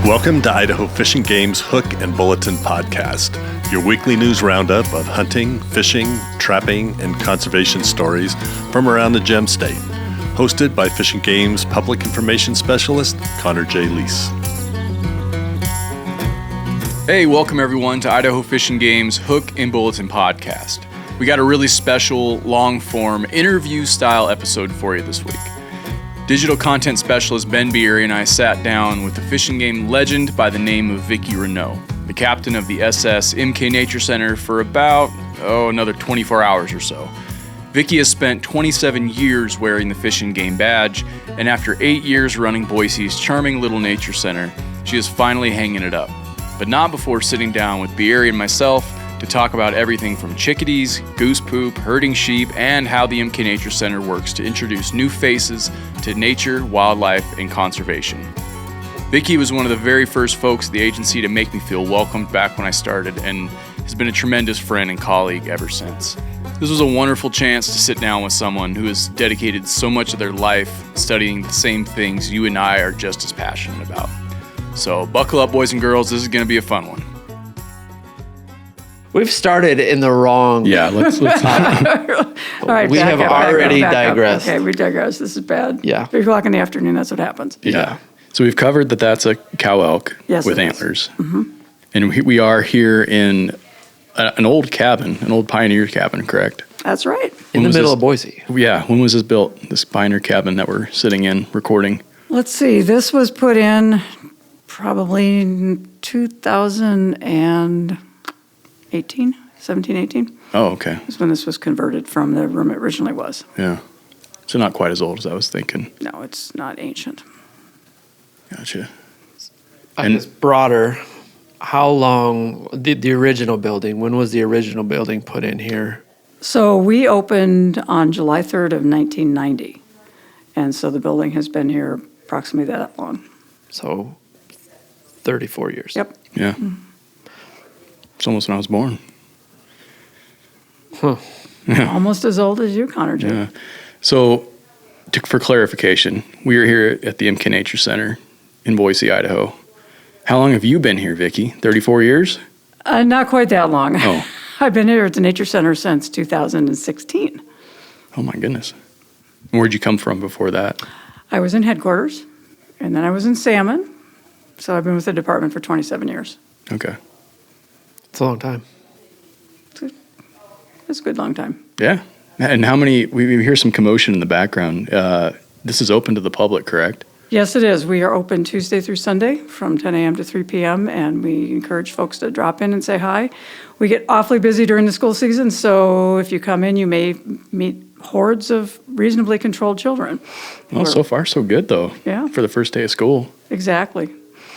Welcome to Idaho Fish and Game's Hook and Bulletin podcast, your weekly news roundup of hunting, fishing, trapping, and conservation stories from around the Gem State. Hosted by Fish and Game's Public Information Specialist, Connor J. Lease. Hey, welcome everyone to Idaho Fish and Game's Hook and Bulletin podcast. We got a really special, long-form, interview-style episode for you this week. Digital content specialist Bieri and I sat down with a Fish and Game legend by the name of Vicky Runnoe, the captain of the SS MK Nature Center for about, another 24 hours or so. Vicky has spent 27 years wearing the Fish and Game badge, and after 8 years running Boise's charming little nature center, she is finally hanging it up. But not before sitting down with Bieri and myself to talk about everything from chickadees, goose poop, herding sheep, and how the MK Nature Center works to introduce new faces to nature, wildlife, and conservation. Vicky was one of the very first folks at the agency to make me feel welcomed back when I started, and has been a tremendous friend and colleague ever since. This was a wonderful chance to sit down with someone who has dedicated so much of their life studying the same things you and I are just as passionate about. So buckle up, boys and girls, this is going to be a fun one. We've started in the wrong. Yeah, let's All right, we have already digressed. Okay, we digress. This is bad. Yeah. 3 o'clock in the afternoon, that's what happens. Yeah. So we've covered that that's a cow elk with antlers. Mm-hmm. And we are here in an old cabin, an old pioneer cabin, correct? That's right. In the middle of Boise. Yeah. When was this built, this pioneer cabin that we're sitting in recording? Let's see. This was put in probably in 2018, 17, 18. Oh, okay. That's when this was converted from the room it originally was. Yeah. So not quite as old as I was thinking. No, it's not ancient. Gotcha. And it's broader. How long, the original building, when was the original building put in here? So we opened on July 3rd of 1990. And so the building has been here approximately that long. So 34 years. Yep. Yeah. It's almost when I was born. Huh. Yeah. Almost as old as you, Connor J. Yeah. So, for clarification, we are here at the MK Nature Center in Boise, Idaho. How long have you been here, Vicky? 34 years? Not quite that long. Oh. I've been here at the Nature Center since 2016. Oh, my goodness. Where'd you come from before that? I was in headquarters, and then I was in Salmon. So I've been with the department for 27 years. Okay. It's a long time. It's a good long time. Yeah. And how many, we hear some commotion in the background. This is open to the public, correct? Yes, it is. We are open Tuesday through Sunday from 10 a.m. to 3 p.m., and we encourage folks to drop in and say hi. We get awfully busy during the school season, so if you come in, you may meet hordes of reasonably controlled children. Well, so far so good, though. Yeah. For the first day of school. Exactly.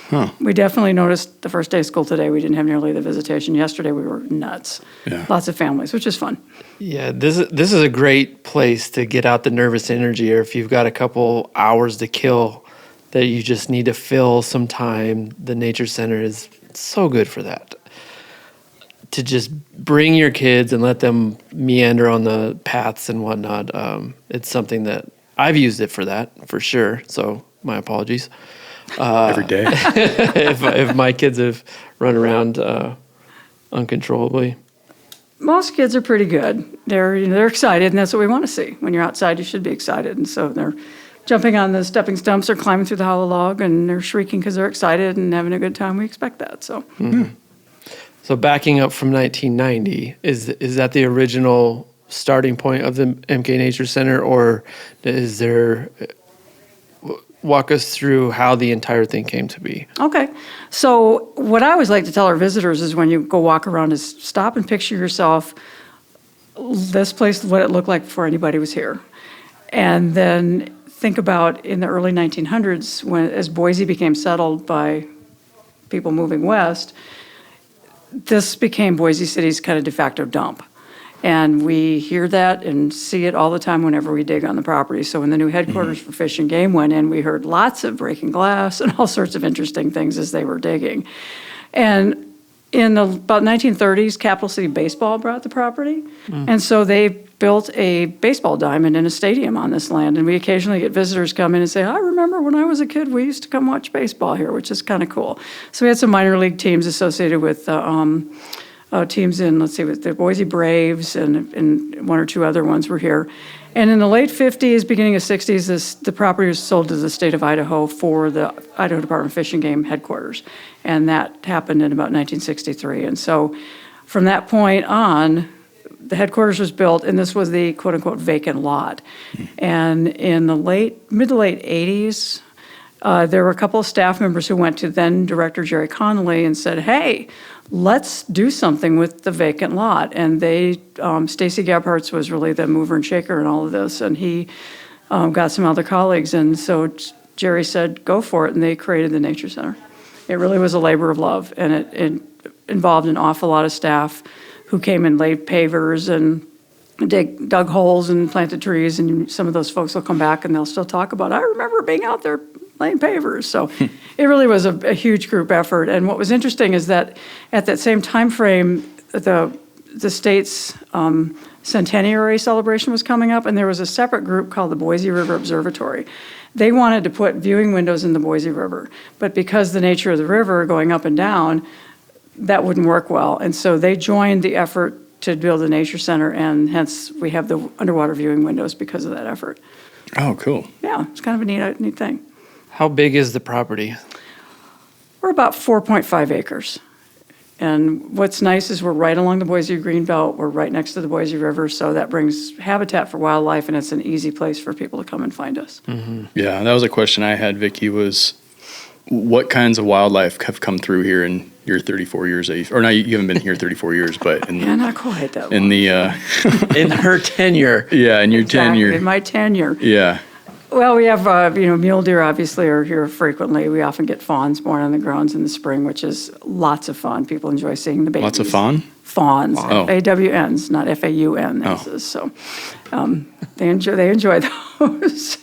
Huh. We definitely noticed the first day of school today, we didn't have nearly the visitation. Yesterday, we were nuts. Yeah. Lots of families, which is fun. Yeah, this is a great place to get out the nervous energy, or if you've got a couple hours to kill that you just need to fill some time, the Nature Center is so good for that. To just bring your kids and let them meander on the paths and whatnot. It's something that I've used it for that, for sure. So my apologies. Every day. if my kids have run around uncontrollably. Most kids are pretty good. They're excited, and that's what we want to see. When you're outside, you should be excited. And so they're jumping on the stepping stumps or climbing through the hollow log, and they're shrieking because they're excited and having a good time. We expect that. So. Mm-hmm. So backing up from 1990, is that the original starting point of the MK Nature Center, or is there? Walk us through how the entire thing came to be. Okay. So what I always like to tell our visitors is when you go walk around is stop and picture yourself this place, what it looked like before anybody was here. And then think about in the early 1900s when as Boise became settled by people moving west, this became Boise City's kind of de facto dump. And we hear that and see it all the time whenever we dig on the property. So when the new headquarters for Fish and Game went in, we heard lots of breaking glass and all sorts of interesting things as they were digging. And in the about 1930s, Capital City Baseball bought the property. And so they built a baseball diamond in a stadium on this land. And we occasionally get visitors come in and say, I remember when I was a kid, we used to come watch baseball here, which is kind of cool. So we had some minor league teams associated with teams in, let's see, with the Boise Braves and one or two other ones were here. And in the late 50s, beginning of 60s, the property was sold to the state of Idaho for the Idaho Department of Fish and Game headquarters. And that happened in about 1963. And so from that point on, the headquarters was built, and this was the quote-unquote vacant lot. And in the mid to late 80s, there were a couple of staff members who went to then Director Jerry Connolly and said, hey, let's do something with the vacant lot. And Stacy Gebhardt's was really the mover and shaker in all of this, and he got some other colleagues. And so Jerry said, go for it, and they created the Nature Center. It really was a labor of love, and it involved an awful lot of staff who came and laid pavers and dug holes and planted trees, and some of those folks will come back and they'll still talk about, I remember being out there laying pavers. So it really was a huge group effort. And what was interesting is that at that same time frame, the state's centenary celebration was coming up, and there was a separate group called the Boise River Observatory. They wanted to put viewing windows in the Boise River, but because the nature of the river going up and down, that wouldn't work well. And so they joined the effort to build a nature center, and hence we have the underwater viewing windows because of that effort. Oh, cool. Yeah, it's kind of a neat thing. How big is the property? We're about 4.5 acres. And what's nice is we're right along the Boise Greenbelt. We're right next to the Boise River, so that brings habitat for wildlife, and it's an easy place for people to come and find us. Yeah, that was a question I had, Vicky, was what kinds of wildlife have come through here in your 34 years of, or no, you haven't been here 34 years, but in Yeah, not quite that long. in the In her tenure. yeah, in your Exactly, tenure. in my tenure. Yeah. Well, we have, mule deer obviously are here frequently. We often get fawns born on the grounds in the spring, which is lots of fun. People enjoy seeing the babies. Lots of fawn? Fawns, Wow. FAWNs, not FAUN. Oh. So they enjoy those.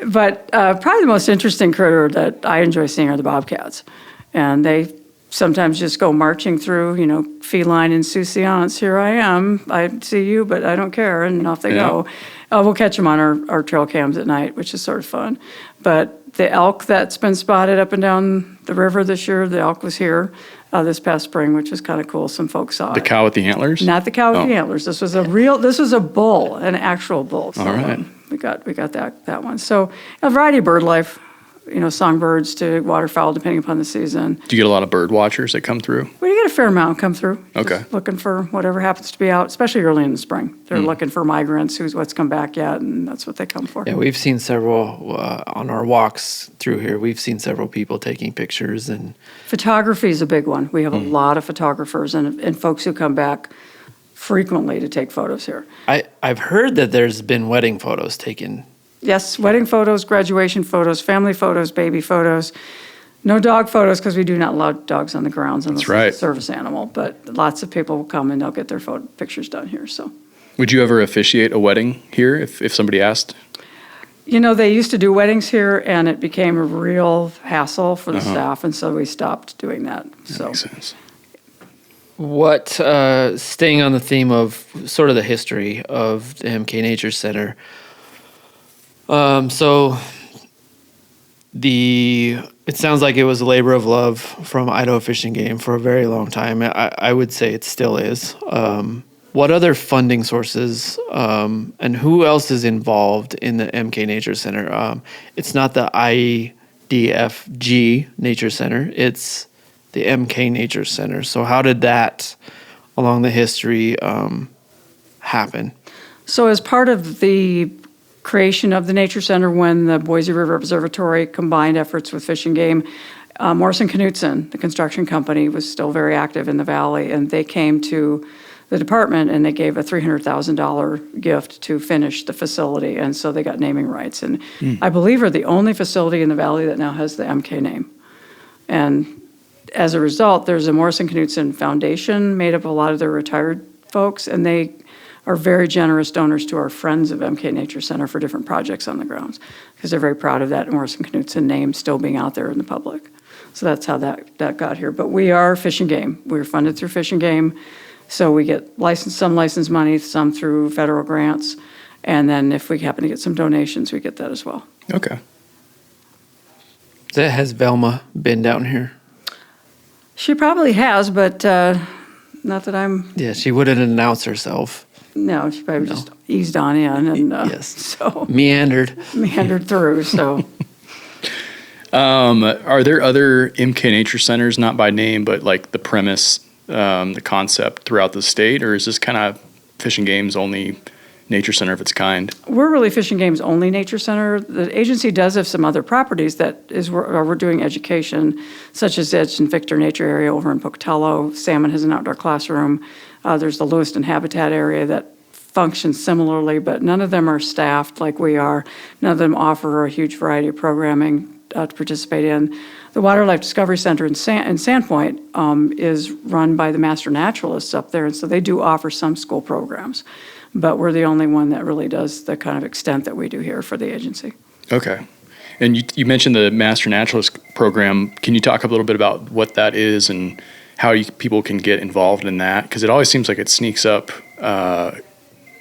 But probably the most interesting critter that I enjoy seeing are the bobcats. And they sometimes just go marching through, feline insouciance. Here I am. I see you, but I don't care. And off they go. We'll catch them on our trail cams at night, which is sort of fun. But the elk that's been spotted up and down the river this year, the elk was here this past spring, which was kind of cool. Some folks saw The it. cow with the antlers? Not the cow with the antlers. This was a bull, an actual bull. So, All right. we got that one. So a variety of bird life, songbirds to waterfowl, depending upon the season. Do you get a lot of bird watchers that come through? We get a fair amount come through. Okay. Just looking for whatever happens to be out, especially early in the spring. They're looking for migrants, what's come back yet, and that's what they come for. Yeah, we've seen several on our walks through here. We've seen several people taking pictures, and Photography is a big one. We have a lot of photographers and folks who come back frequently to take photos here. I've heard that there's been wedding photos taken. Yes, wedding photos, graduation photos, family photos, baby photos. No dog photos because we do not allow dogs on the grounds unless right. it's a service animal. But lots of people will come and they'll get their pictures done here. So, Would you ever officiate a wedding here if somebody asked? they used to do weddings here, and it became a real hassle for the staff, and so we stopped doing that. So, Makes sense. What, staying on the theme of sort of the history of the MK Nature Center, it sounds like it was a labor of love from Idaho Fish and Game for a very long time. I would say it still is. What other funding sources and who else is involved in the MK Nature Center? It's not the IDFG Nature Center. It's the MK Nature Center. So how did that, along the history, happen? So as part of the creation of the Nature Center, when the Boise River Observatory combined efforts with Fish and Game, Morrison Knutson, the construction company, was still very active in the valley, and they came to the department and they gave a $300,000 gift to finish the facility, and so they got naming rights. And I believe we're the only facility in the valley that now has the MK name. And as a result, there's a Morrison Knutson Foundation made up of a lot of their retired folks, and they are very generous donors to our friends of MK Nature Center for different projects on the grounds, because they're very proud of that Morrison Knutson name still being out there in the public. So that's how that got here. But we are Fish and Game. We're funded through Fish and Game. So we get some license money, some through federal grants. And then if we happen to get some donations, we get that as well. Okay. Has Velma been down here? She probably has, but not that I'm... Yeah, she wouldn't announce herself. No, she probably just eased on in and Yes. so Meandered through. So Are there other MK Nature Centers, not by name, but like the premise, the concept throughout the state, or is this kind of Fish and Game's only nature center of its kind? we're really Fish and Game's only nature center. The agency does have some other properties that is where we're doing education, such as the Edge and Victor Nature Area over in Pocatello. Salmon has an outdoor classroom. There's the Lewiston Habitat area that functions similarly, but none of them are staffed like we are. None of them offer a huge variety of programming to participate in. The Wildlife Discovery Center in Sandpoint is run by the master naturalists up there, and so they do offer some school programs. But we're the only one that really does the kind of extent that we do here for the agency. Okay. And you mentioned the Master Naturalist program. Can you talk a little bit about what that is and how people can get involved in that? Because it always seems like it sneaks up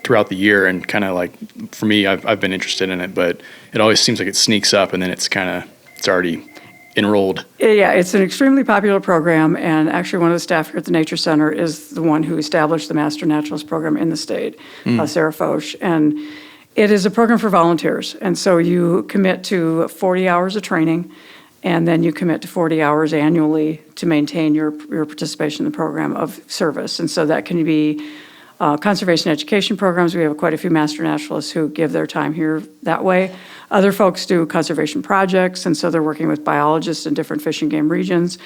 throughout the year, and kind of like, for me, I've been interested in it, but it always seems like it sneaks up and then it's already enrolled. Yeah, it's an extremely popular program, and actually one of the staff here at the Nature Center is the one who established the Master Naturalist program in the state, Sarah Foch. And it is a program for volunteers, and so you commit to 40 hours of training, and then you commit to 40 hours annually to maintain your participation in the program of service. And so that can be conservation education programs. We have quite a few master naturalists who give their time here that way. Other folks do conservation projects, and so they're working with biologists in different fish and game regions.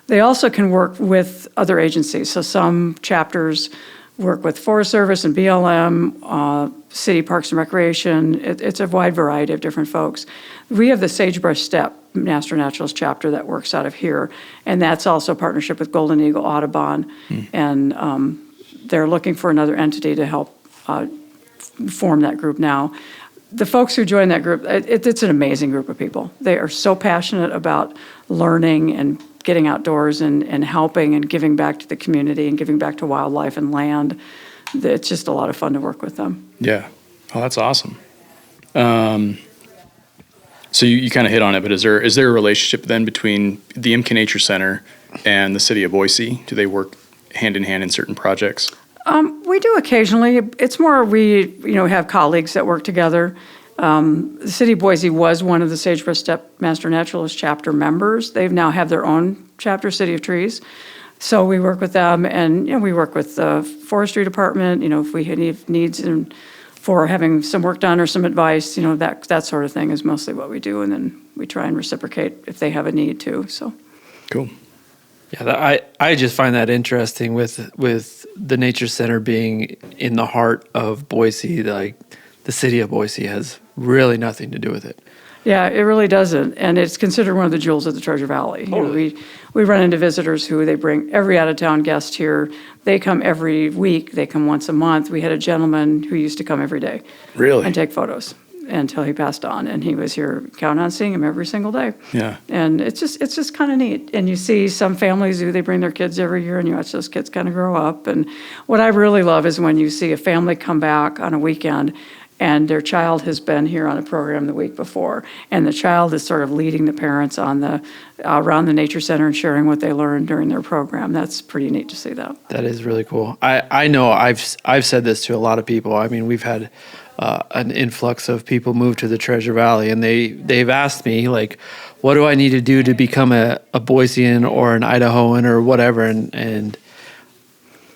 They also can work with other agencies. So some chapters work with Forest Service and BLM, City Parks and Recreation. It's a wide variety of different folks. We have the Sagebrush Steppe Master Naturalist chapter that works out of here, and that's also a partnership with Golden Eagle Audubon, and they're looking for another entity to help form that group now. The folks who join that group, it's an amazing group of people. They are so passionate about learning and getting outdoors and helping and giving back to the community and giving back to wildlife and land. It's just a lot of fun to work with them. Yeah. Oh, that's awesome. So you kind of hit on it, but is there a relationship then between the MK Nature Center and the city of Boise? Do they work hand in hand in certain projects? We do occasionally. It's more we have colleagues that work together. The city of Boise was one of the Sagebrush Steppe Master Naturalist chapter members. They now have their own chapter, City of Trees. So we work with them, and we work with the forestry department. If we have any needs for having some work done or some advice, that sort of thing is mostly what we do, and then we try and reciprocate if they have a need too. So Cool. Yeah, I just find that interesting with the Nature Center being in the heart of Boise. Like, the city of Boise has really nothing to do with it. yeah, it really doesn't, and it's considered one of the jewels of the Treasure Valley. We run into visitors who they bring every out-of-town guest here. They come every week. They come once a month. We had a gentleman who used to come every day. Really? And take photos until he passed on, and he was here. Count on seeing him every single day. Yeah. And it's just kind of neat. And you see some families they bring their kids every year, and you watch those kids kind of grow up. And what I really love is when you see a family come back on a weekend and their child has been here on a program the week before, and the child is sort of leading the parents on around the Nature Center and sharing what they learned during their program. That's pretty neat to see that. That is really cool. I know I've said this to a lot of people. I mean, we've had an influx of people move to the Treasure Valley, and they've asked me, like, what do I need to do to become a Boisean or an Idahoan or whatever, and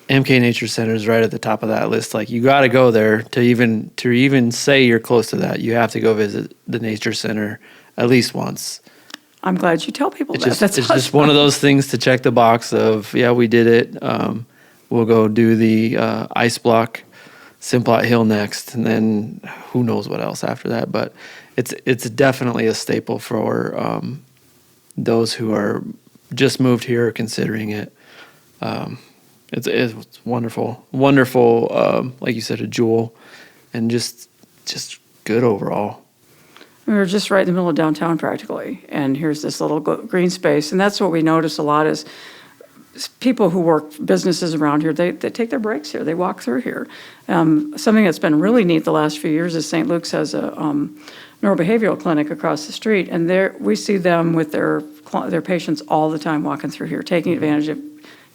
MK Nature Center is right at the top of that list. Like, you got to go there to even say you're close to that. You have to go visit the Nature Center at least once. I'm glad you tell people that. It's just one of those things to check the box of, yeah, we did it. We'll go do the ice block Simplot Hill next, and then who knows what else after that. But it's definitely a staple for those who are just moved here or considering it. It's wonderful, like you said, a jewel, and just good overall. We were just right in the middle of downtown practically, and here's this little green space, and that's what we notice a lot is people who work businesses around here, they take their breaks here, they walk through here. Something that's been really neat the last few years is St. Luke's has a neurobehavioral clinic across the street, and there we see them with their patients all the time walking through here, taking advantage of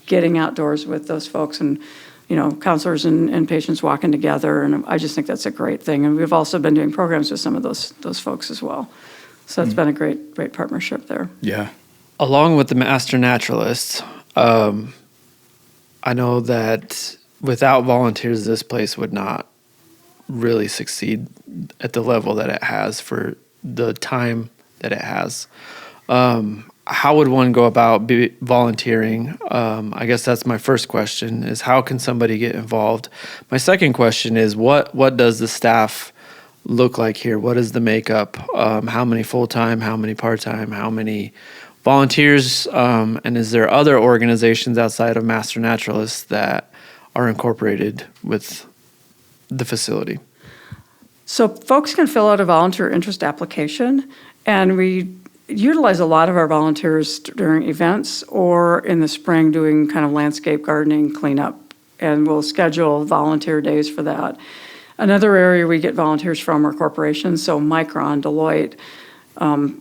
getting outdoors with those folks, and counselors and patients walking together, and I just think that's a great thing. And we've also been doing programs with some of those folks as well. So it's been a great partnership there. Yeah. Along with the master naturalists, I know that without volunteers, this place would not really succeed at the level that it has for the time that it has. How would one go about volunteering? I guess that's my first question, is how can somebody get involved? My second question is what does the staff look like here? What is the makeup? How many full-time, how many part-time, how many volunteers? And is there other organizations outside of Master Naturalists that are incorporated with the facility? So folks can fill out a volunteer interest application, and we utilize a lot of our volunteers during events or in the spring doing kind of landscape gardening cleanup, and we'll schedule volunteer days for that. Another area we get volunteers from are corporations, so Micron, Deloitte,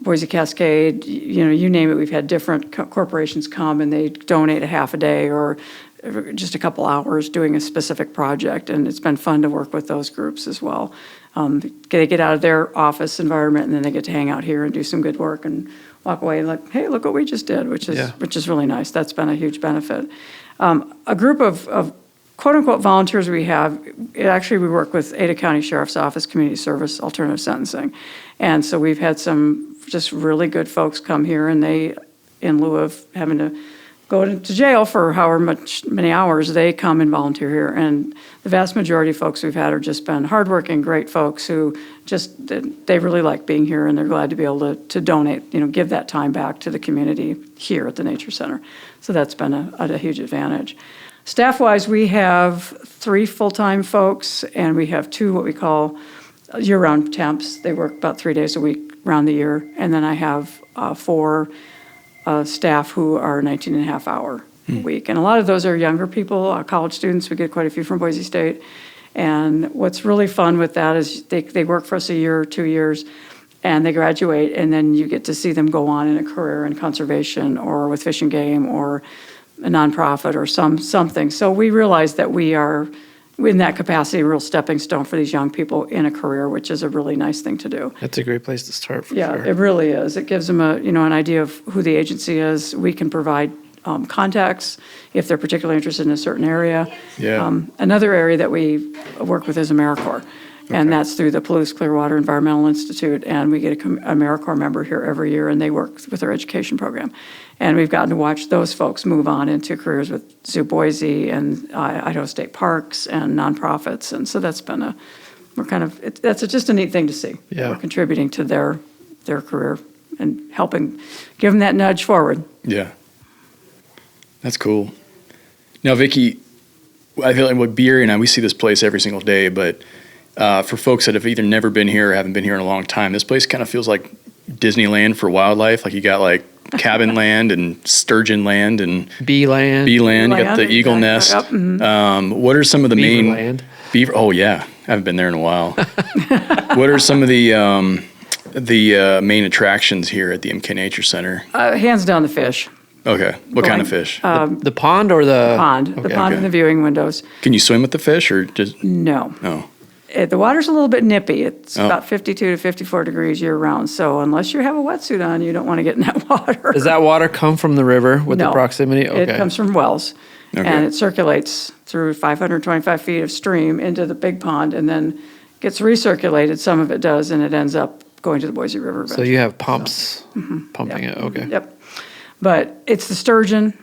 Boise Cascade, you name it. We've had different corporations come and they donate a half a day or just a couple hours doing a specific project, and it's been fun to work with those groups as well. They get out of their office environment and then they get to hang out here and do some good work and walk away and like, hey, look what we just did, which is really nice. That's been a huge benefit. A group of quote-unquote volunteers we have, we work with Ada County Sheriff's Office Community Service Alternative Sentencing. And so we've had some just really good folks come here, and they, in lieu of having to go to jail for however many hours, they come and volunteer here. And the vast majority of folks we've had are just been hardworking, great folks who they really like being here, and they're glad to be able to donate, give that time back to the community here at the Nature Center. So that's been a huge advantage. Staff-wise, we have 3 full-time folks, and we have 2 what we call year-round temps. They work about 3 days a week around the year. And then I have 4 staff who are 19.5-hour a week. And a lot of those are younger people, college students. We get quite a few from Boise State. And what's really fun with that is they work for us a year or 2 years, and they graduate, and then you get to see them go on in a career in conservation or with Fish and Game or a nonprofit or something. So we realize that we are, in that capacity, a real stepping stone for these young people in a career, which is a really nice thing to do. That's a great place to start, for sure. Yeah, it really is. It gives them an idea of who the agency is. We can provide contacts if they're particularly interested in a certain area. Yeah. Another area that we work with is AmeriCorps. And that's through the Palouse Clearwater Environmental Institute, and we get a AmeriCorps member here every year, and they work with our education program. And we've gotten to watch those folks move on into careers with Zoo Boise and Idaho State Parks and nonprofits, and so that's been that's just a neat thing to see. Yeah. We're contributing to their career and helping give them that nudge forward. Yeah, that's cool. Now, Vicky, I feel like with Bieri and I, we see this place every single day, but for folks that have either never been here or haven't been here in a long time, this place kind of feels like Disneyland for wildlife. Like you got like cabin land and sturgeon land and bee land. You got the eagle nest. Yep. Mm-hmm. What are some of the Beaver main land. Beaver? Oh yeah, I haven't been there in a while. What are some of the main attractions here at the MK Nature Center? Hands down, the fish. Okay, what kind of fish? The pond or the Pond. The pond and the viewing windows. Can you swim with the fish or just No. no? The water's a little bit nippy. It's about 52 to 54 degrees year-round. So unless you have a wetsuit on, you don't want to get in that water. Does that water come from the river with the No. proximity? Okay. It comes from wells, Okay. and it circulates through 525 feet of stream into the big pond and then gets recirculated. Some of it does, and it ends up going to the Boise River. So you have pumps pumping Yep. it. Okay. Yep. But it's the sturgeon.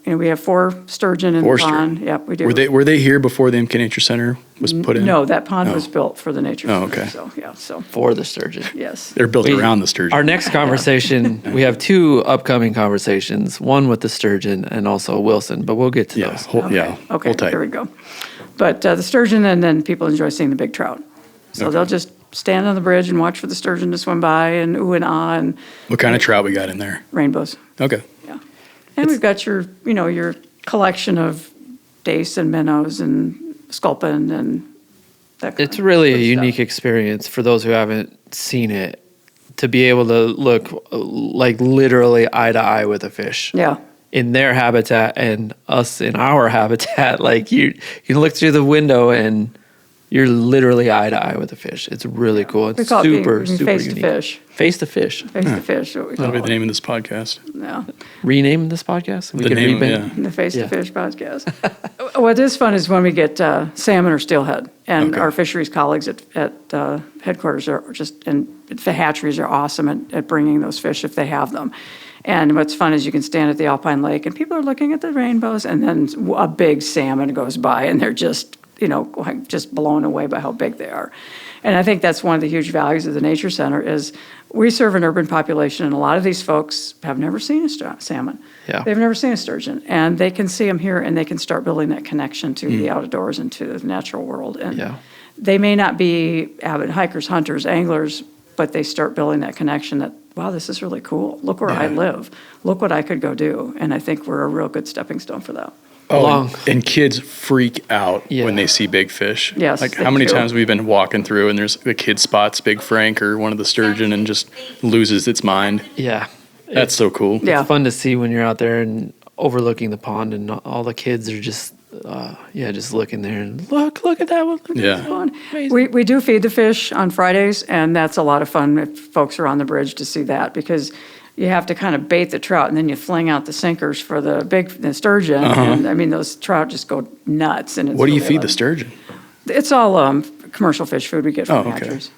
We have 4 sturgeon in 4 the pond. sturgeon. Yep, we do. Were they here before the MK Nature Center was put in? No, that pond was built for the nature Oh, center. okay. So, yeah, so, For the sturgeon. yes. They're built around the sturgeon. Our next conversation, we have 2 upcoming conversations, one with the sturgeon and also Wilson, but we'll get to yeah, those. yeah. Okay, Hold tight. here we go. But the sturgeon, and then people enjoy seeing the big trout. So they'll just stand on the bridge and watch for the sturgeon to swim by and ooh and ah and What kind of trout we got in there? rainbows. Okay. Yeah. And we've got your collection of dace and minnows and sculpin and that kind It's of really a good unique stuff. experience for those who haven't seen it, to be able to look like literally eye to eye with a fish. Yeah. In their habitat and us in our habitat. Like you can look through the window and you're literally eye to eye with a fish. It's really cool. It's We call super, it super face unique. to fish. Face to fish. Face to fish, what we call That'll be the it. name of this podcast. Yeah. Rename this podcast? We The could name, reband- The Face Yeah. to Fish podcast. What is fun is when we get salmon or steelhead, and Okay. our fisheries colleagues at headquarters are and the hatcheries are awesome at bringing those fish if they have them. And what's fun is you can stand at the Alpine Lake and people are looking at the rainbows, and then a big salmon goes by, and they're just just blown away by how big they are. And I think that's one of the huge values of the Nature Center is we serve an urban population, and a lot of these folks have never seen a salmon. Yeah. They've never seen a sturgeon, and they can see them here, and they can start building that connection to the outdoors and to the natural world. And Yeah. they may not be avid hikers, hunters, anglers, but they start building that connection that, wow, this is really cool. Look where I live. Look what I could go do. And I think we're a real good stepping stone for that. Oh, Long. and kids freak out Yeah. when they see big fish. Yes, Like they how many do. times we've been walking through and there's the kid spots Big Frank or one of the sturgeon and just loses its mind. Yeah. That's so cool. Yeah. It's fun to see when you're out there and overlooking the pond and all the kids are just, just looking there and look at that one. Look at Yeah. that one. We do feed the fish on Fridays, and that's a lot of fun if folks are on the bridge to see that, because you have to kind of bait the trout, and then you fling out the sinkers for the sturgeon. And I mean, those trout just go nuts. And it's What do you really feed the fun. sturgeon? It's all commercial fish food we get from Oh, okay. hatcheries.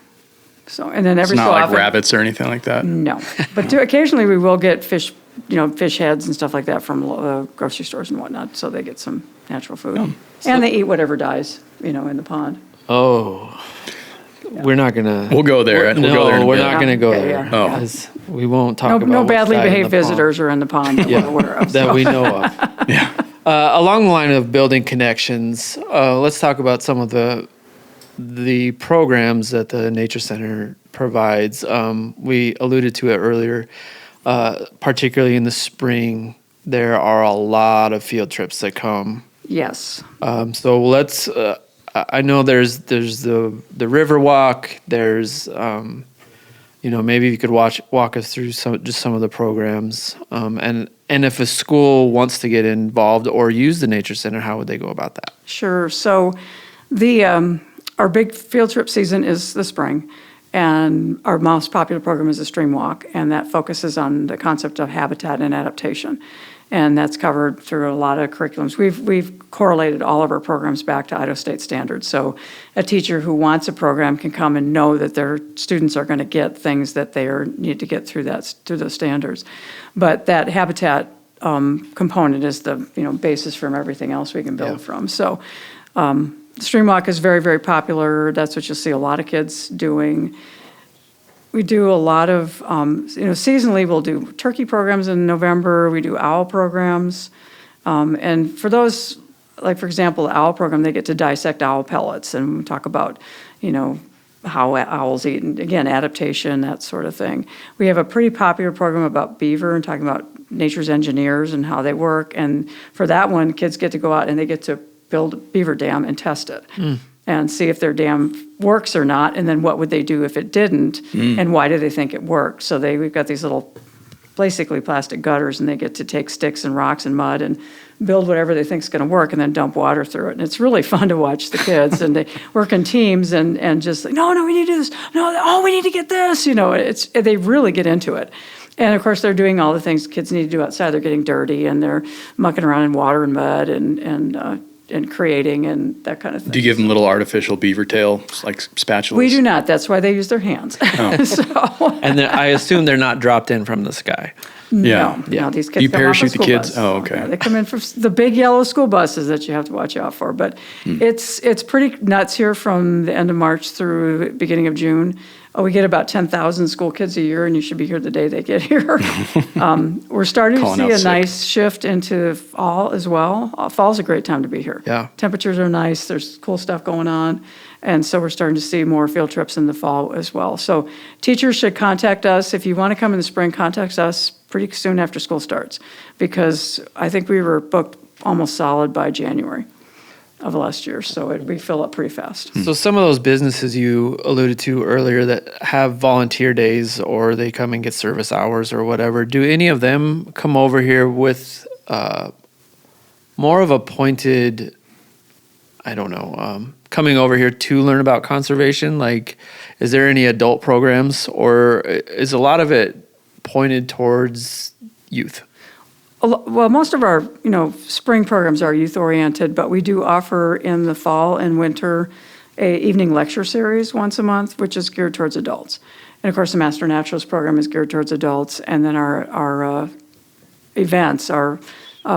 So, and then It's every not so like often, rabbits or anything like that. no, but occasionally we will get fish, fish heads and stuff like that from grocery stores and whatnot. So they get some natural food, and they eat whatever dies, in the pond. Oh, we're not gonna. We'll go there. We'll go there in a we're bit. not gonna go Okay, there. yeah. Oh. Because we won't talk No, about no what's badly died in behaved the pond. visitors are in the pond that we're aware of. that so. we know of. Yeah. Along the line of building connections, let's talk about some of the programs that the Nature Center provides. We alluded to it earlier, particularly in the spring. There are a lot of field trips that come. Yes. So let's. I know there's the river walk. There's maybe you could walk us through some of the programs. And if a school wants to get involved or use the Nature Center, how would they go about that? Sure. So our big field trip season is the spring, and our most popular program is the stream walk, and that focuses on the concept of habitat and adaptation. And that's covered through a lot of curriculums. We've correlated all of our programs back to Idaho State standards. So a teacher who wants a program can come and know that their students are going to get things that they need to get through those standards. But that habitat component is the basis from everything else we can build from. So stream walk is very, very popular. That's what you'll see a lot of kids doing. We do a lot of, seasonally, we'll do turkey programs in November. We do owl programs. And for those, like, for example, the owl program, they get to dissect owl pellets and we talk about, how owls eat, and again, adaptation, that sort of thing. We have a pretty popular program about beaver and talking about nature's engineers and how they work. And for that one, kids get to go out and they get to build a beaver dam and test it. And see if their dam works or not, and then what would they do if it didn't, and why do they think it worked? So we've got these little, basically plastic gutters, and they get to take sticks and rocks and mud and build whatever they think is going to work, and then dump water through it. And it's really fun to watch the kids, and they work in teams and just like, no, we need to do this. No, we need to get this. They really get into it. And of course, they're doing all the things kids need to do outside. They're getting dirty, and they're mucking around in water and mud and creating and that kind of thing. Do you give them little artificial beaver tail, like spatulas? We do not. That's why they use their hands. And I assume they're not dropped in from the sky. Yeah. No, these kids You come off a parachute the school kids? bus. Oh, okay. Yeah, they come in from the big yellow school buses that you have to watch out for. But it's pretty nuts here from the end of March through beginning of June. We get about 10,000 school kids a year, and you should be here the day they get here. We're starting to Calling see out a sick. nice shift into fall as well. Fall's a great time to be here. Yeah. Temperatures are nice, there's cool stuff going on, and so we're starting to see more field trips in the fall as well. So teachers should contact us. If you want to come in the spring, contact us pretty soon after school starts, because I think we were booked almost solid by January of last year, so we fill up pretty fast. So some of those businesses you alluded to earlier that have volunteer days or they come and get service hours or whatever, do any of them come over here with more of a pointed, I don't know, coming over here to learn about conservation? Like, is there any adult programs, or is a lot of it pointed towards youth? Well, most of our, spring programs are youth-oriented, but we do offer in the fall and winter a evening lecture series once a month, which is geared towards adults. And of course, the Master Naturalist program is geared towards adults. And then our events are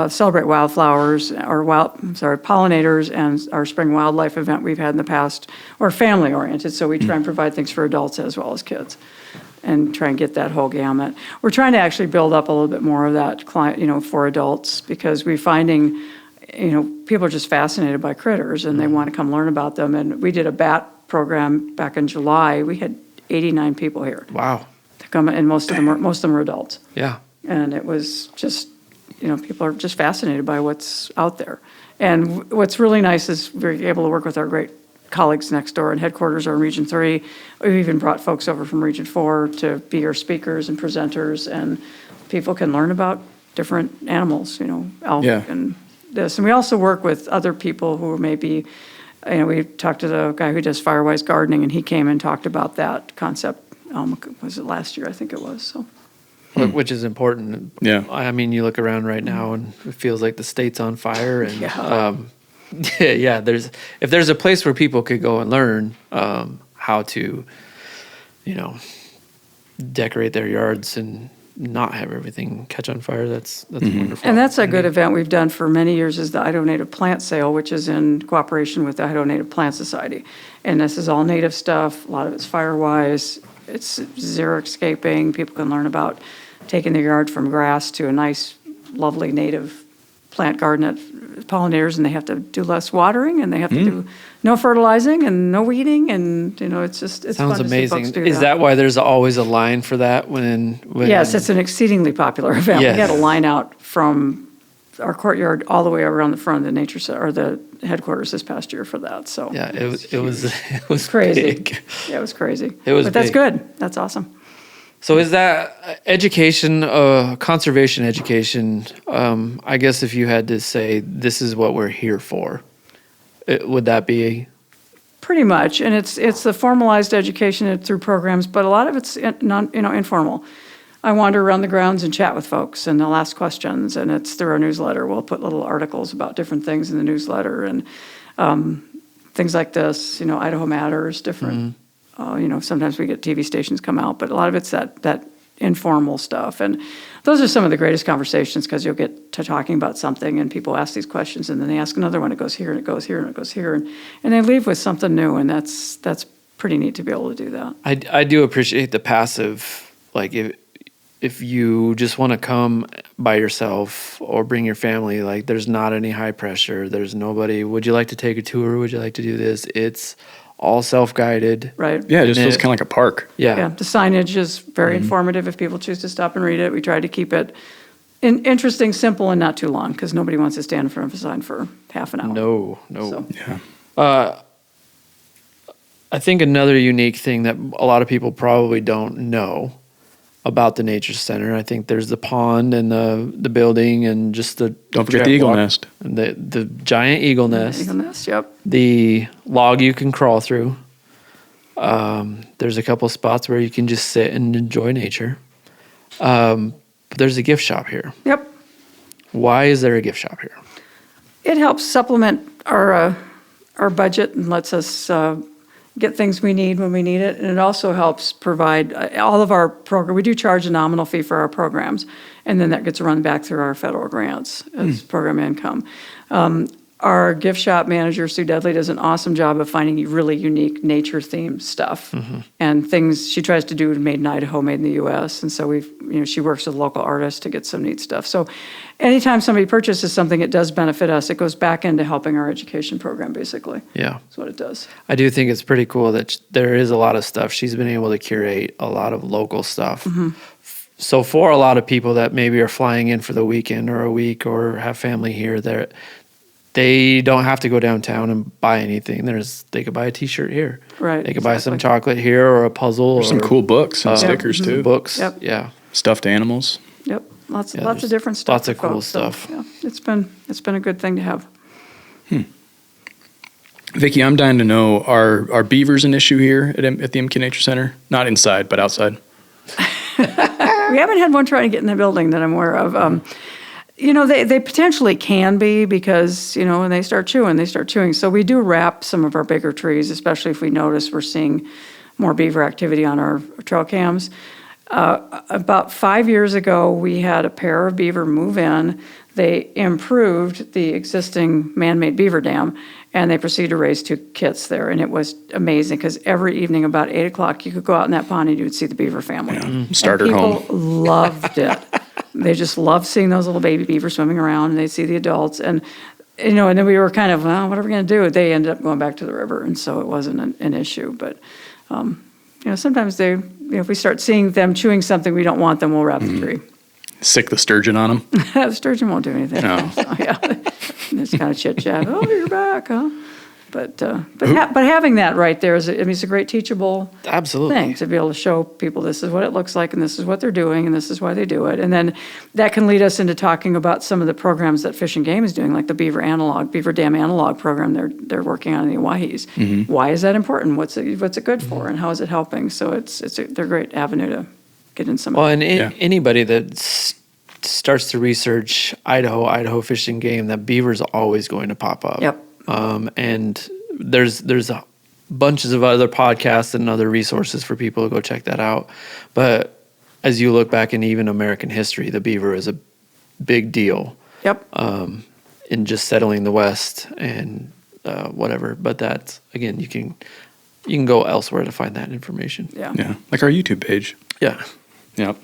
Celebrate Wildflowers, pollinators, and our spring wildlife event we've had in the past, or family-oriented. So we try and provide things for adults as well as kids, and try and get that whole gamut. We're trying to actually build up a little bit more of that client, for adults, because we're finding, people are just fascinated by critters and they want to come learn about them. And we did a bat program back in July. We had 89 people here Wow. to come, and most of them are adults. Yeah. And it was just, people are just fascinated by what's out there. And what's really nice is we're able to work with our great colleagues next door, and headquarters are in Region 3. We've even brought folks over from Region 4 to be our speakers and presenters, and people can learn about different animals, elk Yeah. and this. And we also work with other people who maybe, we talked to the guy who does Firewise gardening, and he came and talked about that concept. Was it last year? I think it was. So. Which is important. Yeah. I mean, you look around right now and it feels like the state's on fire. And Yeah. yeah, if there's a place where people could go and learn how to, decorate their yards and not have everything catch on fire, that's wonderful. And that's a good event we've done for many years, is the Idaho Native Plant Sale, which is in cooperation with the Idaho Native Plant Society. And this is all native stuff. A lot of it's Firewise. It's xeriscaping. People can learn about taking their yard from grass to a nice, lovely native plant garden at pollinators, and they have to do less watering, and they have to do no fertilizing and no weeding, and it's just it's Sounds fun to see folks amazing. do Is that why there's always a line for that when Yes, it's an exceedingly popular event. Yes. We had a line out from our courtyard all the way around the front of the nature center, or the headquarters this past year for that. So Yeah, it was crazy. big. Yeah, it was crazy. It was but that's big. good. That's awesome. So is that education, conservation education? I guess if you had to say this is what we're here for, would that be? Pretty much, and it's the formalized education through programs, but a lot of it's informal. I wander around the grounds and chat with folks, and they'll ask questions, and it's through our newsletter. We'll put little articles about different things in the newsletter, and things like this. Idaho Matters, different. Sometimes we get TV stations come out, but a lot of it's that informal stuff, and those are some of the greatest conversations, because you'll get to talking about something, and people ask these questions, and then they ask another one. It goes here, and it goes here, and it goes here, and they leave with something new, and that's pretty neat to be able to do that. I do appreciate the passive, like if you just want to come by yourself or bring your family, like there's not any high pressure. There's nobody, would you like to take a tour? Would you like to do this? It's all self-guided. Right. Yeah, it just feels kind of like a park. Yeah, the signage is very informative if people choose to stop and read it. We try to keep it interesting, simple, and not too long, because nobody wants to stand in front of a sign for half an hour. No. So, Yeah. I think another unique thing that a lot of people probably don't know about the Nature Center, I think there's the pond and the building and just the... Don't forget the eagle walk- nest. and the giant eagle nest. Eagle nest, yep. The log you can crawl through. There's a couple spots where you can just sit and enjoy nature. But there's a gift shop here. Yep. Why is there a gift shop here? It helps supplement our budget and lets us get things we need when we need it. And it also helps provide all of our program. We do charge a nominal fee for our programs, and then that gets run back through our federal grants as program income. our gift shop manager, Sue Dudley, does an awesome job of finding really unique nature-themed stuff and things she tries to do made in Idaho, made in the U.S. And so she works with local artists to get some neat stuff. So anytime somebody purchases something, it does benefit us. It goes back into helping our education program, basically. Yeah. That's what it does. I do think it's pretty cool that there is a lot of stuff. She's been able to curate a lot of local stuff. So for a lot of people that maybe are flying in for the weekend or a week or have family here, they don't have to go downtown and buy anything. They could buy a T-shirt here. Right. They could buy some chocolate here or a puzzle. There's some cool books and stickers too. Books. Yep. Yeah. Stuffed animals. Yep. Lots Yeah, of different stuff. lots of for cool folks. So, stuff. yeah, it's been a good thing to have. Vicky, I'm dying to know, are beavers an issue here at the MK Nature Center? Not inside, but outside. We haven't had one trying to get in the building that I'm aware of. They potentially can be because, when they start chewing. So we do wrap some of our bigger trees, especially if we notice we're seeing more beaver activity on our trail cams. About 5 years ago, we had a pair of beaver move in. They improved the existing man-made beaver dam, and they proceeded to raise 2 kits there. And it was amazing because every evening about 8 o'clock, you could go out in that pond and you would see the beaver family. Starter home. People loved it. They just loved seeing those little baby beavers swimming around, and they'd see the adults. And, and then we were kind of, well, what are we going to do? They ended up going back to the river, and so it wasn't an issue. But, sometimes if we start seeing them chewing something we don't want them, we'll wrap the tree. Sick the sturgeon on them. The sturgeon won't do anything. No. So, yeah, it's kind of chit chat. Oh, you're back, huh? But having that right there it's a great teachable Absolutely. thing to be able to show people this is what it looks like and this is what they're doing and this is why they do it. And then that can lead us into talking about some of the programs that Fish and Game is doing, like the Beaver Dam Analog program they're working on in the Owyhees. Why is that important? What's it good for, and how is it helping? So they're a great avenue to get in some. Well, and anybody that starts to research Idaho Fish and Game, that beaver's always going to pop up. Yep. And there's bunches of other podcasts and other resources for people to go check that out. But as you look back in even American history, the beaver is a big deal. Yep. In just settling the West and whatever. But that's, again, you can go elsewhere to find that information. Yeah. Yeah, like our YouTube page. Yeah. Yep.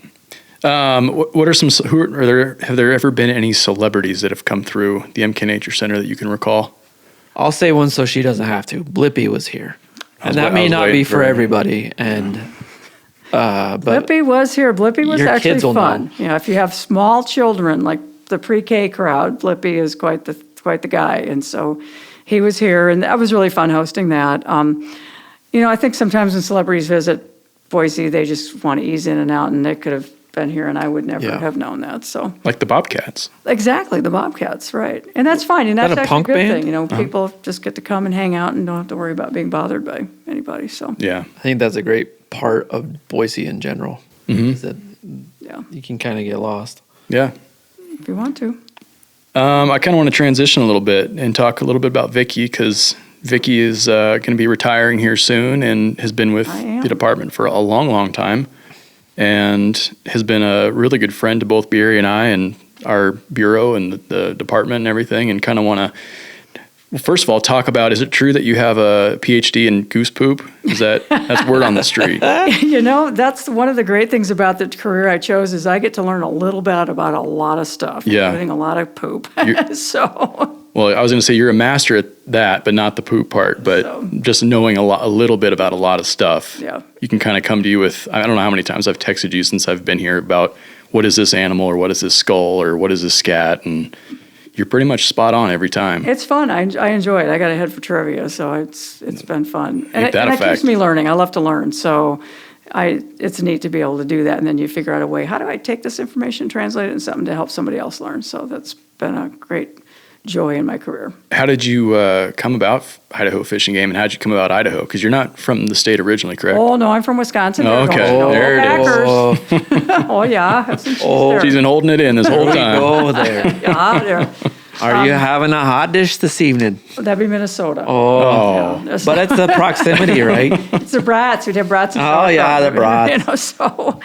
What are some? Have there ever been any celebrities that have come through the MK Nature Center that you can recall? I'll say one so she doesn't have to. Blippi was here. And that I may was not waiting be for for it. everybody. And but Blippi was here. Blippi was Your actually kids will fun. know. If you have small children, like the pre-K crowd, Blippi is quite the guy. And so he was here, and that was really fun hosting that. I think sometimes when celebrities visit Boise, they just want to ease in and out, and they could have been here, and I would never Yeah. have known that. So Like the Bobcats. exactly, the Bobcats, right? And that's fine, and Is that's that a actually punk a good band? thing. People just get to come and hang out and don't have to worry about being bothered by anybody. So Yeah. I think that's a great part of Boise in general. Is that yeah, you can kind of get lost. Yeah. if you want to. I kind of want to transition a little bit and talk a little bit about Vicky, because Vicky is going to be retiring here soon and has been with I am. the department for a long, long time, and has been a really good friend to both Bieri and I and our bureau and the department and everything, and kind of want to, first of all, talk about, is it true that you have a PhD in goose poop? That's word on the street. That's one of the great things about the career I chose is I get to learn a little bit about a lot of stuff, Yeah. including a lot of poop. So Well, I was going to say you're a master at that, but not the poop part. But So- just knowing a little bit about a lot of stuff, Yeah. you can kind of come to you with, I don't know how many times I've texted you since I've been here about what is this animal, or what is this skull, or what is this scat, and you're pretty much spot on every time. it's fun. I enjoy it. I got a head for trivia, so it's been fun. And Ain't that a it keeps fact? me learning. I love to learn. So it's neat to be able to do that. And then you figure out a way, how do I take this information, translate it into something to help somebody else learn? So that's been a great joy in my career. How did you come about Idaho Fish and Game, and how did you come about Idaho? Because you're not from the state originally, correct? Oh, no, I'm from Wisconsin. Oh, okay. Go There it is. Packers. Oh, yeah. Have some cheese there. She's been holding it in this whole There we time. go there. Yeah, there. Are you having a hot dish this evening? That'd be Minnesota. Oh, Yeah. but it's the proximity, right? It's the brats. We'd have brats. And Oh, yeah, the brats. So,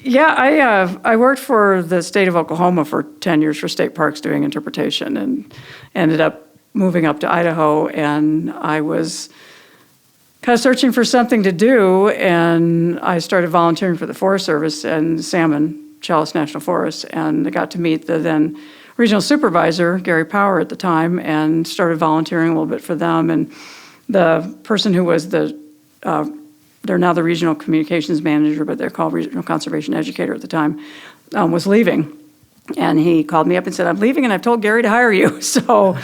yeah, I worked for the state of Oklahoma for 10 years for state parks doing interpretation, and ended up moving up to Idaho, and I was kind of searching for something to do, and I started volunteering for the Forest Service and Salmon, Chalice National Forest, and I got to meet the then regional supervisor, Gary Power at the time, and started volunteering a little bit for them. And the person who was they're now the regional communications manager, but they're called regional conservation educator at the time, was leaving. And he called me up and said, I'm leaving and I've told Gary to hire you. So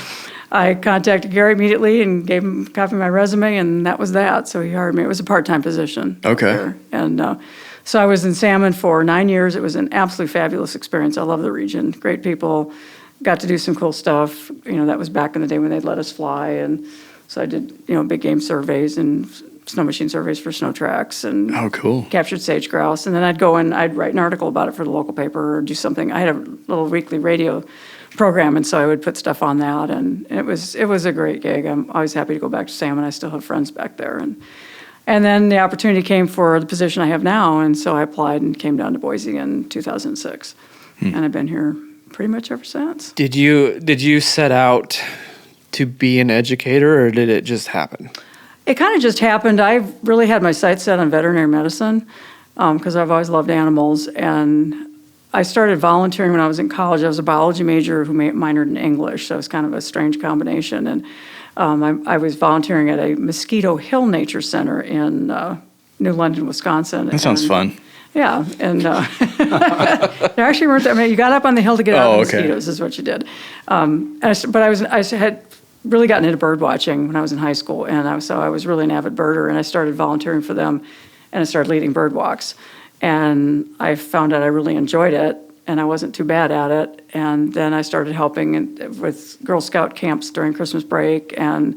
I contacted Gary immediately and gave him a copy of my resume, and that was that. So he hired me. It was a part-time position. Okay. And so I was in Salmon for 9 years. It was an absolutely fabulous experience. I love the region. Great people. Got to do some cool stuff. That was back in the day when they'd let us fly. And so I did, big game surveys and snow machine surveys for snow tracks and Oh, cool. captured sage grouse. And then I'd go and I'd write an article about it for the local paper or do something. I had a little weekly radio program, and so I would put stuff on that. And it was a great gig. I'm always happy to go back to Salmon. I still have friends back there. And then the opportunity came for the position I have now, and so I applied and came down to Boise in 2006. And I've been here pretty much ever since. Did you set out to be an educator, or did it just happen? It kind of just happened. I really had my sights set on veterinary medicine because I've always loved animals. And I started volunteering when I was in college. I was a biology major who minored in English, so it was kind of a strange combination. And I was volunteering at a Mosquito Hill Nature Center in New London, Wisconsin. That sounds fun. Yeah, and there actually weren't that many. You got up on the hill to get out of the okay. mosquitoes, is what you did. But I had really gotten into bird watching when I was in high school, and so I was really an avid birder, and I started volunteering for them, and I started leading bird walks. And I found out I really enjoyed it, and I wasn't too bad at it. And then I started helping with Girl Scout camps during Christmas break, and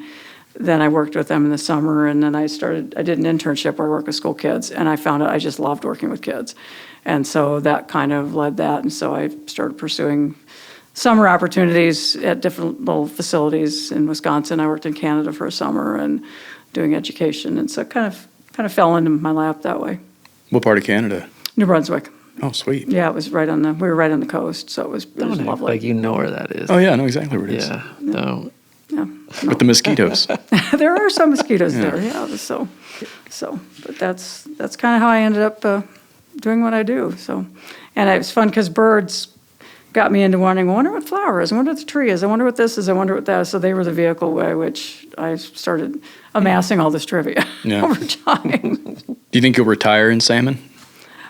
then I worked with them in the summer, and then I did an internship where I worked with school kids, and I found out I just loved working with kids. And so that kind of led that, and so I started pursuing summer opportunities at different little facilities in Wisconsin. I worked in Canada for a summer and doing education, and so it kind of fell into my lap that way. What part of Canada? New Brunswick. Oh, sweet. Yeah, it was we were right on the coast, so it was Don't act lovely. like you know where that is. Oh, yeah, I know exactly where it is. Yeah, don't. Yeah. With the mosquitoes. There are some mosquitoes there, yeah. But that's kind of how I ended up doing what I do. So, and it was fun because birds got me into wanting, I wonder what flower is, I wonder what the tree is, I wonder what this is, I wonder what that is. So they were the vehicle by which I started amassing all this trivia over time. Do you think you'll retire in salmon?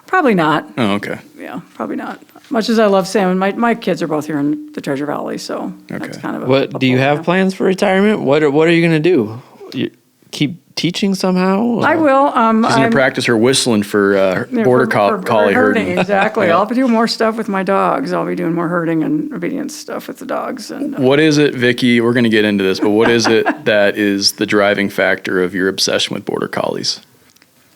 Probably not. Oh, okay. Yeah, probably not. Much as I love salmon, my kids are both here in the Treasure Valley, so that's kind of What do you have plans for retirement? What are you going to do? You keep teaching somehow? I will. She's going to practice her whistling for border collie herding. Exactly. I'll be doing more stuff with my dogs. I'll be doing more herding and obedience stuff with the dogs. And what is it, Vicky? We're going to get into this, but what is it that is the driving factor of your obsession with border collies?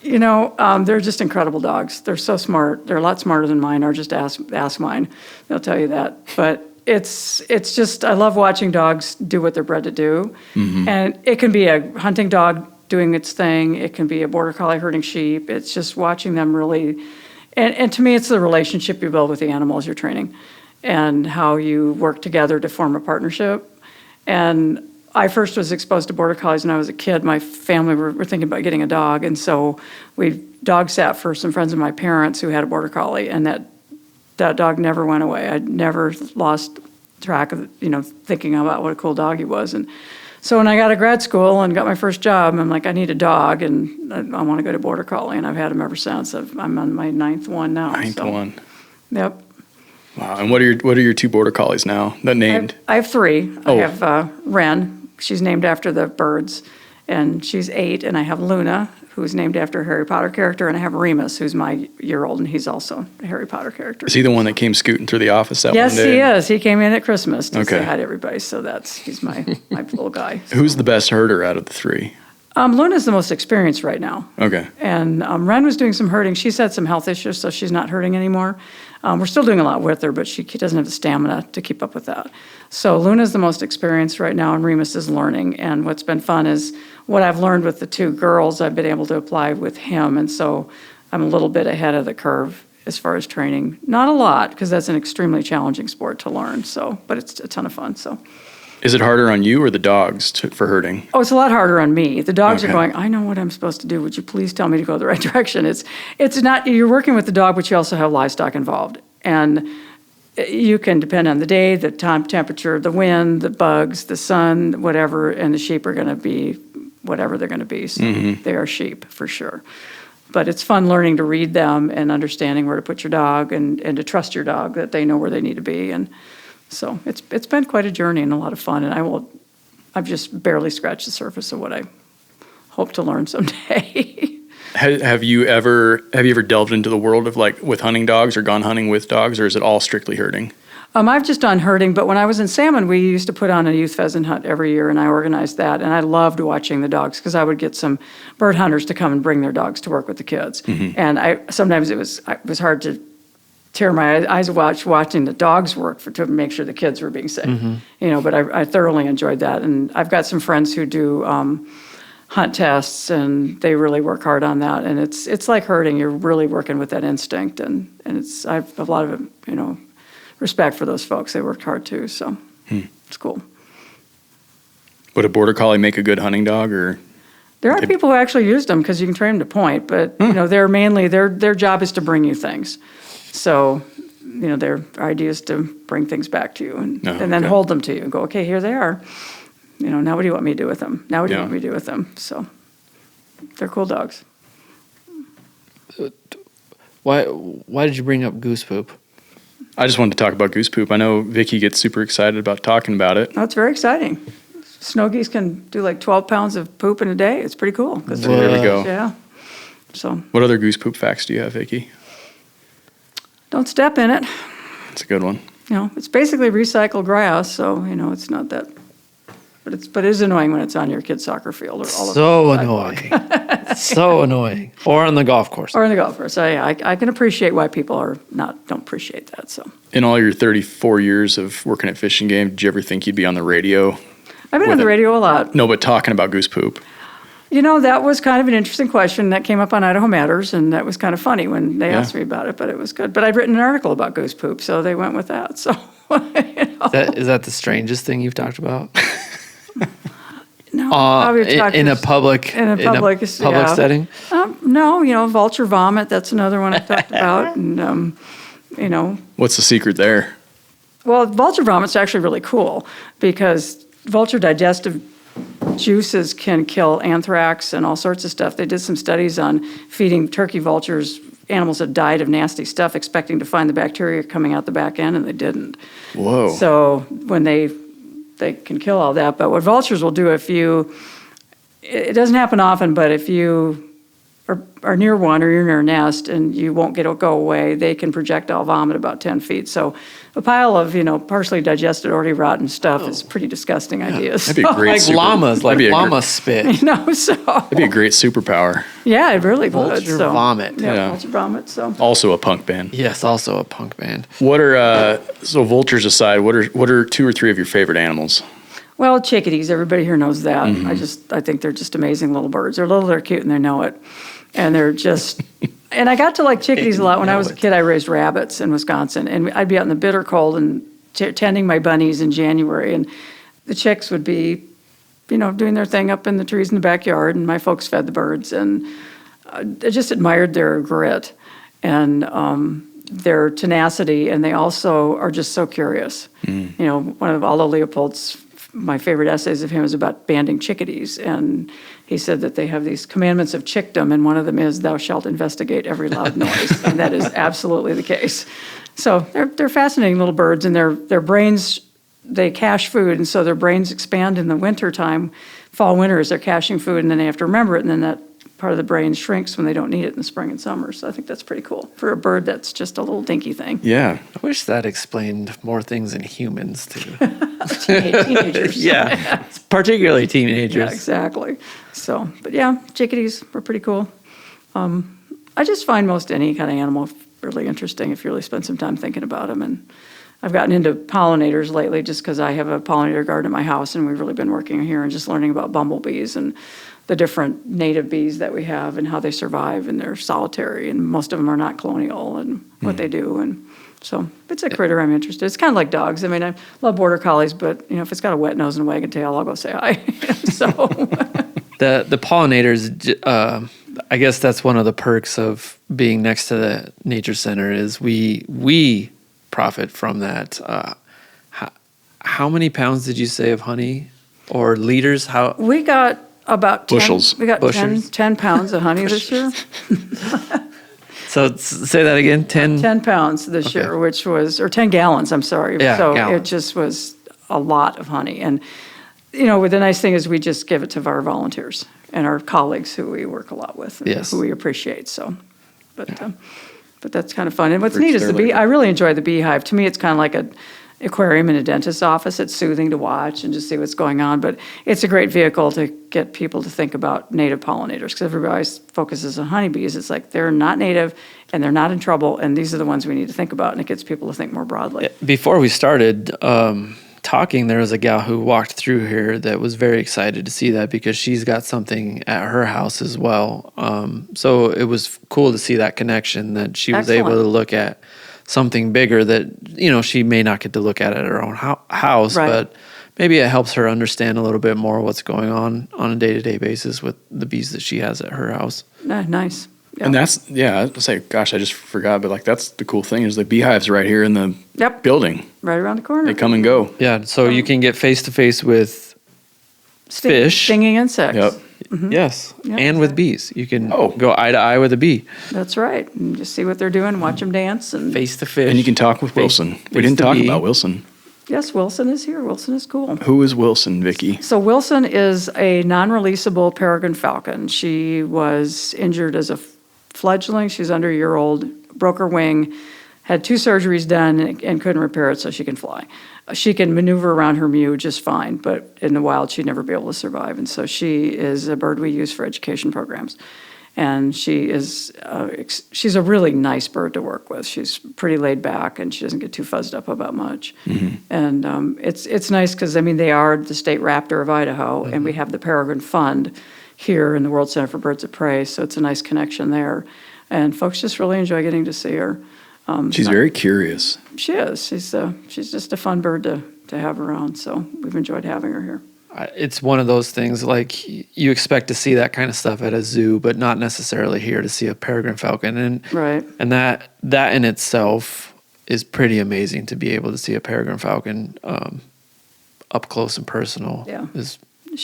They're just incredible dogs. They're so smart. They're a lot smarter than mine are. Just ask mine. They'll tell you that. But it's just, I love watching dogs do what they're bred to do. Mm-hmm. And it can be a hunting dog doing its thing. It can be a border collie herding sheep. It's just watching them really, and to me, it's the relationship you build with the animals you're training and how you work together to form a partnership. And I first was exposed to border collies when I was a kid. My family were thinking about getting a dog, and so we dog sat for some friends of my parents who had a border collie, and that dog never went away. I never lost track of thinking about what a cool dog he was. And so when I got to grad school and got my first job, I'm like, I need a dog, and I want to go to border collie, and I've had him ever since. I'm on my ninth one now. Ninth one. Yep. Wow. And what are your two border collies now that named? I have three. Oh. I have Wren. She's named after the birds, and she's 8. And I have Luna, who's named after a Harry Potter character, and I have Remus, who's my year-old, and he's also a Harry Potter character. Is he the one that came scooting through the office that one day? Yes, he is. He came in at Christmas to Okay. say hi to everybody, so he's my little guy. Who's the best herder out of the three? Luna's the most experienced right now. Okay. And Wren was doing some herding. She's had some health issues, so she's not herding anymore. We're still doing a lot with her, but she doesn't have the stamina to keep up with that. So Luna's the most experienced right now, and Remus is learning. And what's been fun is what I've learned with the two girls, I've been able to apply with him. And so I'm a little bit ahead of the curve as far as training. Not a lot, because that's an extremely challenging sport to learn. So, but it's a ton of fun. So. Is it harder on you or the dogs for herding? Oh, it's a lot harder on me. The dogs are Okay. going, I know what I'm supposed to do. Would you please tell me to go the right direction? It's not, you're working with the dog, but you also have livestock involved. And you can depend on the day, the time, temperature, the wind, the bugs, the sun, whatever, and the sheep are going to be whatever they're going to be. So they are sheep for sure. But it's fun learning to read them and understanding where to put your dog and to trust your dog that they know where they need to be. And so it's been quite a journey and a lot of fun. And I've just barely scratched the surface of what I hope to learn someday. Have you ever delved into the world of like with hunting dogs or gone hunting with dogs, or is it all strictly herding? I've just done herding, but when I was in salmon, we used to put on a youth pheasant hunt every year, and I organized that. And I loved watching the dogs because I would get some bird hunters to come and bring their dogs to work with the kids. And sometimes it was hard to tear my eyes watching the dogs work to make sure the kids were being safe. But I thoroughly enjoyed that. And I've got some friends who do hunt tests, and they really work hard on that. And it's like herding. You're really working with that instinct, and I have a lot of respect for those folks. They worked hard too, so it's cool. Would a border collie make a good hunting dog, or? There are people who actually used them because you can train them to point, but they're mainly their job is to bring you things. So their idea is to bring things back to you and then hold them to you and go, okay, here they are. Now what do you want me to do with them? Now what do you want me to do with them? So they're cool dogs. Why did you bring up goose poop? I just wanted to talk about goose poop. I know Vicky gets super excited about talking about it. Oh, it's very exciting. Snow geese can do like 12 pounds of poop in a day. It's pretty cool. There we go. Yeah. So What other goose poop facts do you have, Vicky? don't step in it. That's a good one. It's basically recycled grass, so it's not that. But it is annoying when it's on your kid's soccer field or all So of annoying. So annoying. Or on the golf course. or in the golf course. I can appreciate why people don't appreciate that. So In all your 34 years of working at Fish and Game, did you ever think you'd be on the radio? I've been on the radio a lot. No, but talking about goose poop. That was kind of an interesting question that came up on Idaho Matters, and that was kind of funny when they asked me about it, but it was good. But I'd written an article about goose poop, so they went with that. So, Is that the strangest thing you've talked about? No, probably in a public setting? No, vulture vomit, that's another one I talked about. And, What's the secret there? well, vulture vomit's actually really cool because vulture digestive juices can kill anthrax and all sorts of stuff. They did some studies on feeding turkey vultures animals that died of nasty stuff, expecting to find the bacteria coming out the back end, and they didn't. Whoa. So when they can kill all that, but what vultures will do it doesn't happen often, but if you are near one or you're near a nest and you won't go away, they can projectile vomit about 10 feet. So a pile of, partially digested, already rotten stuff is pretty disgusting ideas. That'd be a great llama spit. So. That'd be a great superpower. Yeah, it really would. Vulture vomit. Yeah, vulture vomit. So. Also a punk band. Yes, also a punk band. What are so vultures aside? What are 2 or 3 of your favorite animals? Well, chickadees. Everybody here knows that. I think they're just amazing little birds. They're little, they're cute, and they know it. And they're just. And I got to like chickadees a lot when I was a kid. I raised rabbits in Wisconsin, and I'd be out in the bitter cold and tending my bunnies in January, and the chicks would be, doing their thing up in the trees in the backyard, and my folks fed the birds, and I just admired their grit and their tenacity, and they also are just so curious. One of Aldo Leopold's my favorite essays of him is about banding chickadees, and he said that they have these commandments of chickdom, and one of them is thou shalt investigate every loud noise, and that is absolutely the case. So they're fascinating little birds, and their brains, they cache food, and so their brains expand in the winter time, fall, winter, as they're caching food, and then they have to remember it, and then that part of the brain shrinks when they don't need it in the spring and summer. So I think that's pretty cool for a bird that's just a little dinky thing. Yeah. I wish that explained more things in humans too. Teenagers. Yeah, particularly teenagers. Yeah, exactly. So, but yeah, chickadees were pretty cool. I just find most any kind of animal really interesting if you really spend some time thinking about them. And I've gotten into pollinators lately just because I have a pollinator garden at my house, and we've really been working here and just learning about bumblebees and the different native bees that we have and how they survive, and they're solitary, and most of them are not colonial, and what they do. And So it's a critter I'm interested. It's kind of like dogs. I mean, I love border collies, but if it's got a wet nose and a wagging tail, I'll go say hi. So The pollinators, I guess that's one of the perks of being next to the nature center is we profit from that. How many pounds did you say of honey or liters? How we got about 10, Bushels. We got Bushels. 10 pounds of honey this year. So say that again. 10 pounds this year, which was, or 10 gallons, I'm sorry. Yeah, so gallons. it just was a lot of honey. And, the nice thing is we just give it to our volunteers and our colleagues who we work a lot with and Yes. who we appreciate. So, but that's kind of fun. And what's neat is their the bee. labor. I really enjoy the beehive. To me, it's kind of like an aquarium in a dentist's office. It's soothing to watch and just see what's going on. But it's a great vehicle to get people to think about native pollinators because everybody always focuses on honeybees. It's like they're not native and they're not in trouble, and these are the ones we need to think about, and it gets people to think more broadly. Before we started talking, there was a gal who walked through here that was very excited to see that because she's got something at her house as well. So it was cool to see that connection that she was able to Excellent. look at something bigger that, she may not get to look at her own house, Right. but maybe it helps her understand a little bit more what's going on a day-to-day basis with the bees that she has at her house. Nice. Yeah. And that's, I was say, gosh, I just forgot, but like that's the cool thing is the beehives right here in the Yep. building. Right around the corner. They come and go. Yeah, so you can get face-to-face with fish. Stinging insects. Yep. Yes, Yeah, and with bees. You can Oh. go eye to eye with a bee, That's right. And just see what they're doing, watch them dance. And face to fish. And you can talk with Wilson. We face didn't to talk bee. about Wilson. yes, Wilson is here. Wilson is cool. Who is Wilson, Vicky? So Wilson is a non-releasable peregrine falcon. She was injured as a fledgling. She's under a year old, broke her wing, had 2 surgeries done and couldn't repair it so she can fly. She can maneuver around her mew just fine, but in the wild she'd never be able to survive. And so she is a bird we use for education programs. And she is, she's a really nice bird to work with. She's pretty laid back and she doesn't get too fuzzed up about much. And it's nice because, they are the state raptor of Idaho and we have the Peregrine Fund here in the World Center for Birds of Prey. So it's a nice connection there. And folks just really enjoy getting to see her. She's very curious. She is. She's just a fun bird to have around. So we've enjoyed having her here. It's one of those things like you expect to see that kind of stuff at a zoo, but not necessarily here to see a peregrine falcon. And Right. and that in itself is pretty amazing to be able to see a peregrine falcon up close and personal. Yeah. Is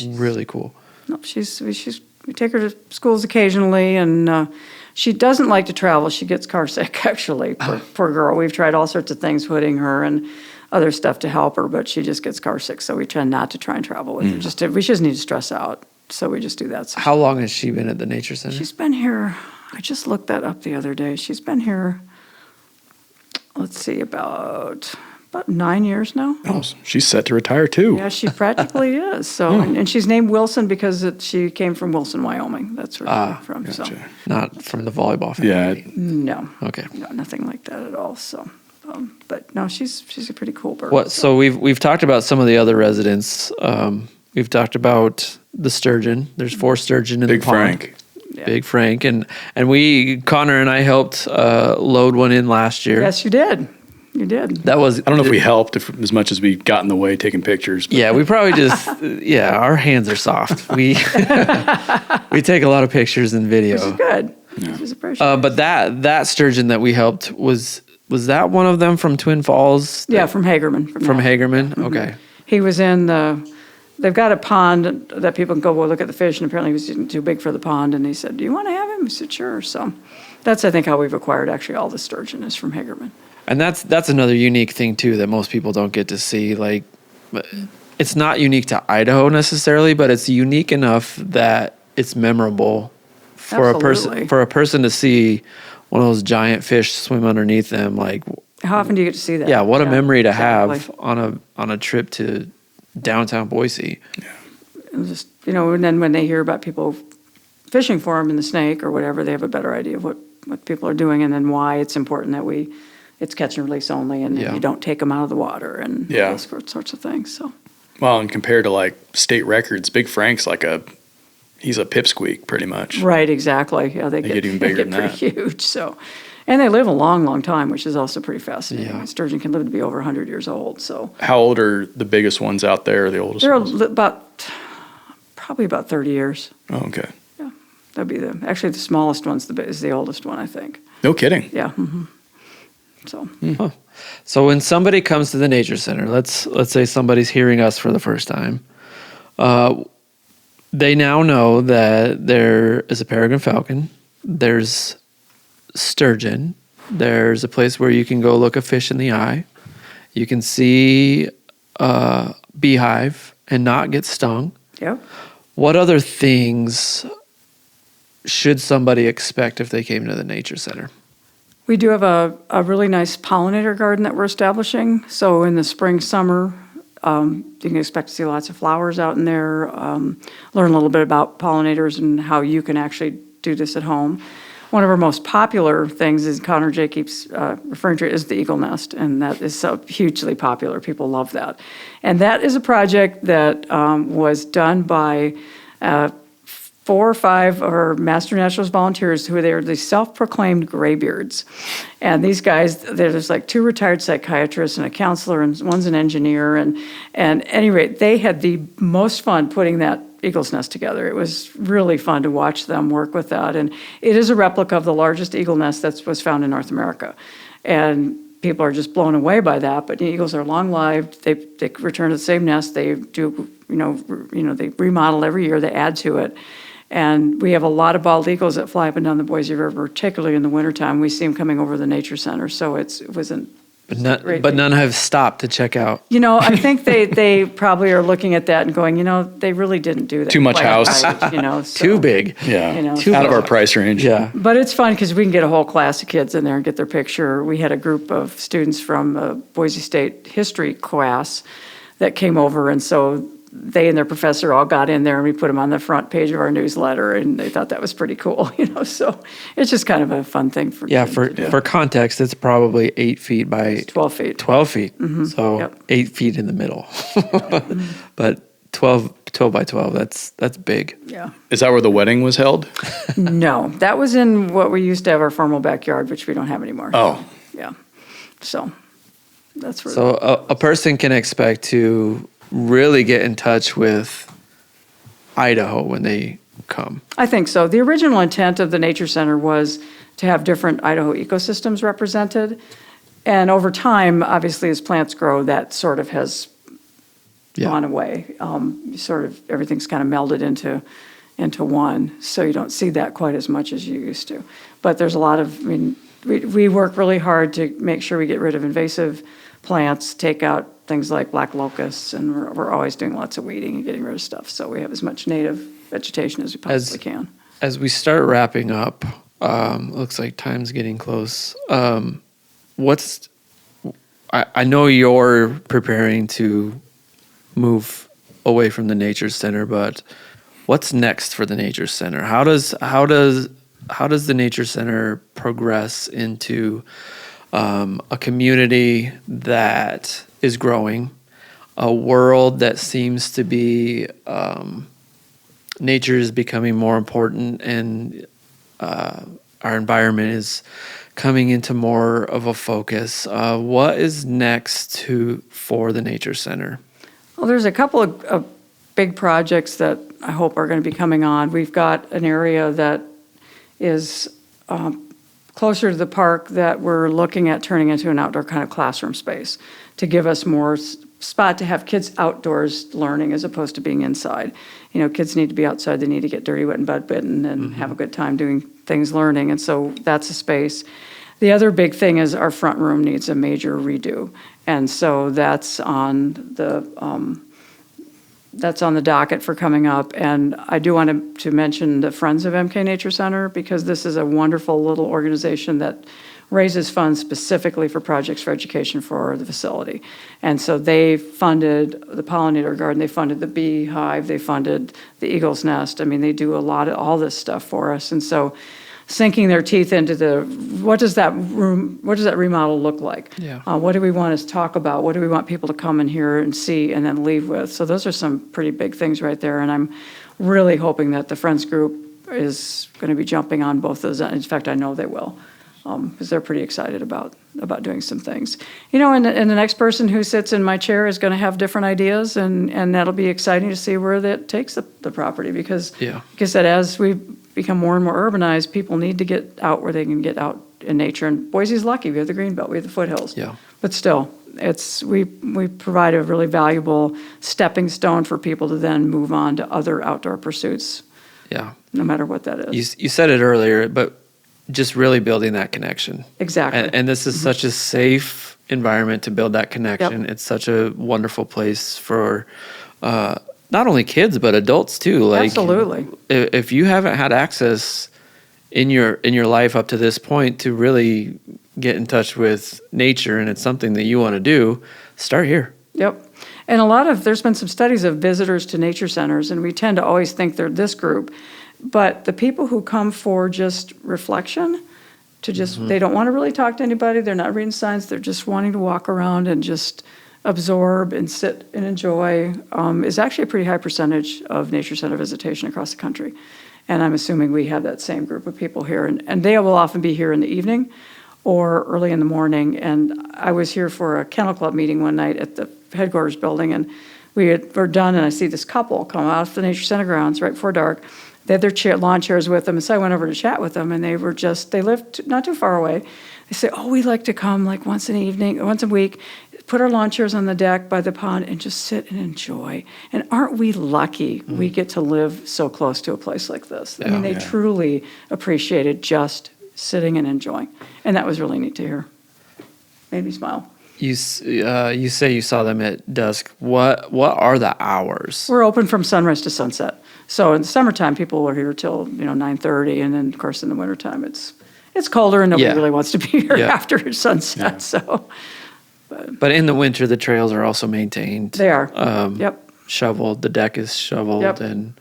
really cool. No, we take her to schools occasionally, and she doesn't like to travel. She gets car sick, actually. Poor girl. We've tried all sorts of things, hooding her and other stuff to help her, but she just gets car sick. So we try not to try and travel with her. We just need to stress out. So we just do that. So How long has she been at the nature center? she's been here. I just looked that up the other day. She's been here. Let's see, about 9 years now. Oh, she's set to retire too. Yeah, she practically is. So, and she's named Wilson because she came from Wilson, Wyoming. That's where she came from. So, Gotcha. Not from the volleyball Yeah. family. no, Okay. no, nothing like that at all. So, but no, she's a pretty cool bird. What? So we've talked about some of the other residents. We've talked about the sturgeon. There's 4 sturgeon in Big the pond. Frank. Yeah. Big Frank, and Connor and I helped load one in last year. Yes, you did. You did. That was. I don't know if we helped as much as we got in the way taking pictures. But Yeah, we probably just. Our hands are soft. We we take a lot of pictures and video. Which is good. Which is appreciated. But that sturgeon that we helped was that one of them from Twin Falls? Yeah, from Hagerman. From that. Hagerman. Okay. He was in they've got a pond that people can go look at the fish, and apparently he was too big for the pond, and he said, do you want to have him? I said, sure. So that's, I think, how we've acquired actually all the sturgeon is from Hagerman. And that's another unique thing too that most people don't get to see. Like, it's not unique to Idaho necessarily, but it's unique enough that it's memorable for Absolutely. a person to see one of those giant fish swim underneath them. Like, How often do you get to see that? yeah, what a memory to exactly. have on a trip to downtown Boise. It was just, and then when they hear about people fishing for them in the snake or whatever, they have a better idea of what people are doing and then why it's important that it's catch and release only and Yeah. you don't take them out of the water and Yeah. those sorts of things. So Well, and compared to like state records, Big Frank's he's a pipsqueak pretty much. right, exactly. Yeah, they get even bigger get than pretty huge. So And they live a long, long time, which is also pretty fascinating. Yeah. Sturgeon can live to be over 100 years old. So How old are the biggest ones out there, the oldest they're ones? probably about 30 years. Oh, okay. Yeah, that'd be actually the smallest one's is the oldest one, I think. No kidding. Yeah. So So when somebody comes to the nature center, let's say somebody's hearing us for the first time, they now know that there is a peregrine falcon, there's sturgeon, there's a place where you can go look a fish in the eye, you can see a beehive and not get stung. yeah. What other things should somebody expect if they came to the nature center? We do have a really nice pollinator garden that we're establishing. So in the spring, summer, you can expect to see lots of flowers out in there, learn a little bit about pollinators and how you can actually do this at home. One of our most popular things, is Connor J keeps referring to it, is the eagle nest, and that is so hugely popular. People love that. And that is a project that was done by 4 or 5 of our Master Naturalist volunteers who are the self-proclaimed graybeards. And these guys, there's like 2 retired psychiatrists and a counselor, and one's an engineer. And at any rate, they had the most fun putting that eagle's nest together. It was really fun to watch them work with that. And it is a replica of the largest eagle nest that was found in North America. And people are just blown away by that. But the eagles are long-lived. They return to the same nest. They do, they remodel every year. They add to it. And we have a lot of bald eagles that fly up and down the Boise River, particularly in the wintertime. We see them coming over the nature center. So it was a But none have stopped to check out. I think they probably are looking at that and going, they really didn't do that. Too much quite house. right, so, Too big. Yeah. Too Out of our much. price range. Yeah. But it's fun because we can get a whole class of kids in there and get their picture. We had a group of students from a Boise State history class that came over, and so they and their professor all got in there, and we put them on the front page of our newsletter, and they thought that was pretty cool, So it's just kind of a fun thing for Yeah, kids. for context, it's probably 8 feet by 12 feet. 12 feet. So Yep. 8 feet in the middle. But 12 by 12, that's big. Yeah. Is that where the wedding was held? No, that was in what we used to have our formal backyard, which we don't have anymore. Oh. Yeah. So that's where. So a person can expect to really get in touch with Idaho when they come. I think so. The original intent of the Nature Center was to have different Idaho ecosystems represented. And over time, obviously, as plants grow, that sort of has gone away. Everything's kind of melded into one. So you don't see that quite as much as you used to. But there's a lot of, we work really hard to make sure we get rid of invasive plants, take out things like black locusts, and we're always doing lots of weeding and getting rid of stuff. So we have as much native vegetation as we possibly can. As we start wrapping up, looks like time's getting close. I know you're preparing to move away from the Nature Center, but what's next for the Nature Center? How does the Nature Center progress into a community that is growing, a world that seems to be nature is becoming more important, and our environment is coming into more of a focus? What is next for the Nature Center? Well, there's a couple of big projects that I hope are going to be coming on. We've got an area that is closer to the park that we're looking at turning into an outdoor kind of classroom space to give us more spot to have kids outdoors learning as opposed to being inside. Kids need to be outside. They need to get dirty, wet, and bud bitten and have a good time doing things learning. And so that's a space. The other big thing is our front room needs a major redo. And so that's on the docket for coming up. And I do want to mention the Friends of MK Nature Center, because this is a wonderful little organization that raises funds specifically for projects for education for the facility. And so they funded the pollinator garden, they funded the beehive, they funded the eagle's nest. They do all this stuff for us. And so sinking their teeth into what does that remodel look like? Yeah. What do we want to talk about? What do we want people to come in here and see and then leave with? So those are some pretty big things right there. And I'm really hoping that the Friends group is going to be jumping on both those. In fact, I know they will. because they're pretty excited about doing some things. And the next person who sits in my chair is going to have different ideas, and that'll be exciting to see where that takes the property, because, like I said, as we become more and more urbanized, people need to get out where they can get out in nature. And Boise's lucky. We have the Greenbelt, we have the foothills. Yeah. But still, we provide a really valuable stepping stone for people to then move on to other outdoor pursuits. Yeah. No matter what that is. You said it earlier, but just really building that connection. Exactly. And this is such a safe environment to build that connection. Yep. It's such a wonderful place for not only kids but adults too. Like, absolutely. If you haven't had access in your life up to this point to really get in touch with nature, and it's something that you want to do, start here. Yep. And there's been some studies of visitors to nature centers, and we tend to always think they're this group. But the people who come for just reflection, they don't want to really talk to anybody, they're not reading signs, they're just wanting to walk around and just absorb and sit and enjoy, is actually a pretty high percentage of nature center visitation across the country. And I'm assuming we have that same group of people here. And they will often be here in the evening or early in the morning. And I was here for a kennel club meeting one night at the headquarters building, and we're done, and I see this couple come out of the nature center grounds right before dark. They had their lawn chairs with them, and so I went over to chat with them, and they lived not too far away. They say, we like to come like once a week, put our lawn chairs on the deck by the pond and just sit and enjoy. And aren't we lucky we get to live so close to a place like this? I mean, they truly appreciated just sitting and enjoying. And that was really neat to hear. Made me smile. You say you saw them at dusk. What are the hours? We're open from sunrise to sunset. So in the summertime, people are here till 9:30, and then of course in the wintertime it's colder and nobody really wants to be here after sunset. Yeah. So, but in the winter, the trails are also maintained. They are. Shoveled. The deck is shoveled, Yep. and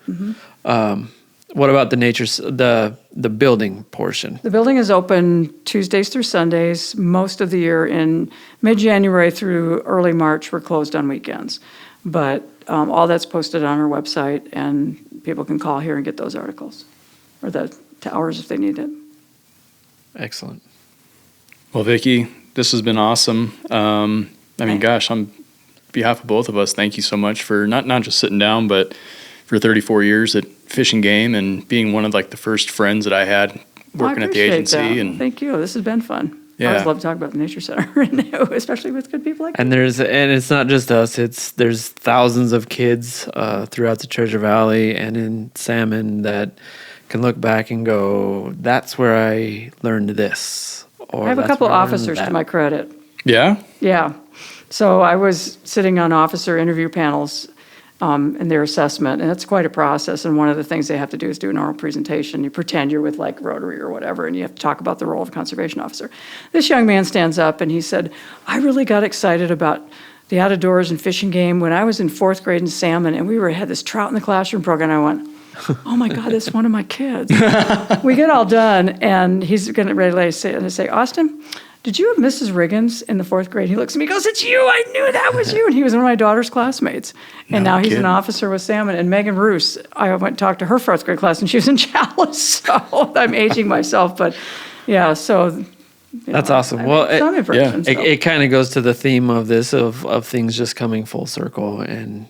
what about the building portion? The building is open Tuesdays through Sundays most of the year. In mid-January through early March, we're closed on weekends. But all that's posted on our website, and people can call here and get those articles, or the hours if they need it. Excellent. Well, Vicky, this has been awesome. Gosh, on behalf of both of us, thank you so much for not just sitting down, but for 34 years at Fish and Game and being one of the first friends that I had working at the agency. That. And thank you. This has been fun. Yeah. I always love to talk about the nature center, especially with good people like and you. And it's not just us. There's thousands of kids throughout the Treasure Valley and in Salmon that can look back and go, "That's where I learned this." Or I have a couple officers to my credit. Yeah? Yeah. So I was sitting on officer interview panels in their assessment, and it's quite a process. And one of the things they have to do is do an oral presentation. You pretend you're with Rotary or whatever, and you have to talk about the role of a conservation officer. This young man stands up and he said, "I really got excited about the outdoors and Fish and Game when I was in 4th grade in Salmon, and we had this trout in the classroom program." I went, "Oh my God, that's one of my kids." We get all done, and he's getting ready to say, "Austin, did you have Mrs. Riggins in the 4th grade?" He looks at me and goes, "It's you, I knew that was you." And he was one of my daughter's classmates. And now he's an officer with Salmon. And Megan Roos, I went and talked to her 4th grade class, and she was in Chalice. So I'm aging myself, but yeah, so. That's awesome. Well, some impression, so. it kind of goes to the theme of this, of things just coming full circle. And,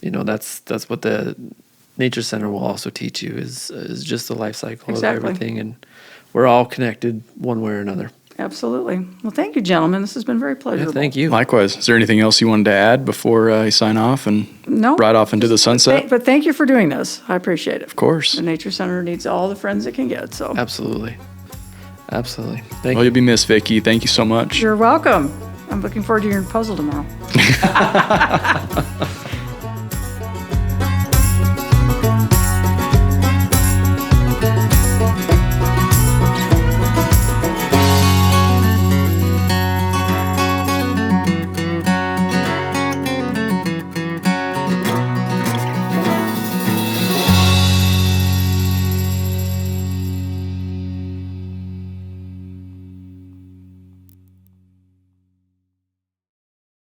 that's what the Nature Center will also teach you is just the life cycle of everything. And we're all connected one way or another. Absolutely. Well, thank you, gentlemen. This has been very pleasurable. Yeah, thank you. Likewise. Is there anything else you wanted to add before I sign off and ride off into the sunset? But thank you for doing this. I appreciate it. Of course. The Nature Center needs all the friends it can get. So Absolutely. Thank You'll be missed, Vicky. Thank you so much. You're welcome. I'm looking forward to your puzzle tomorrow.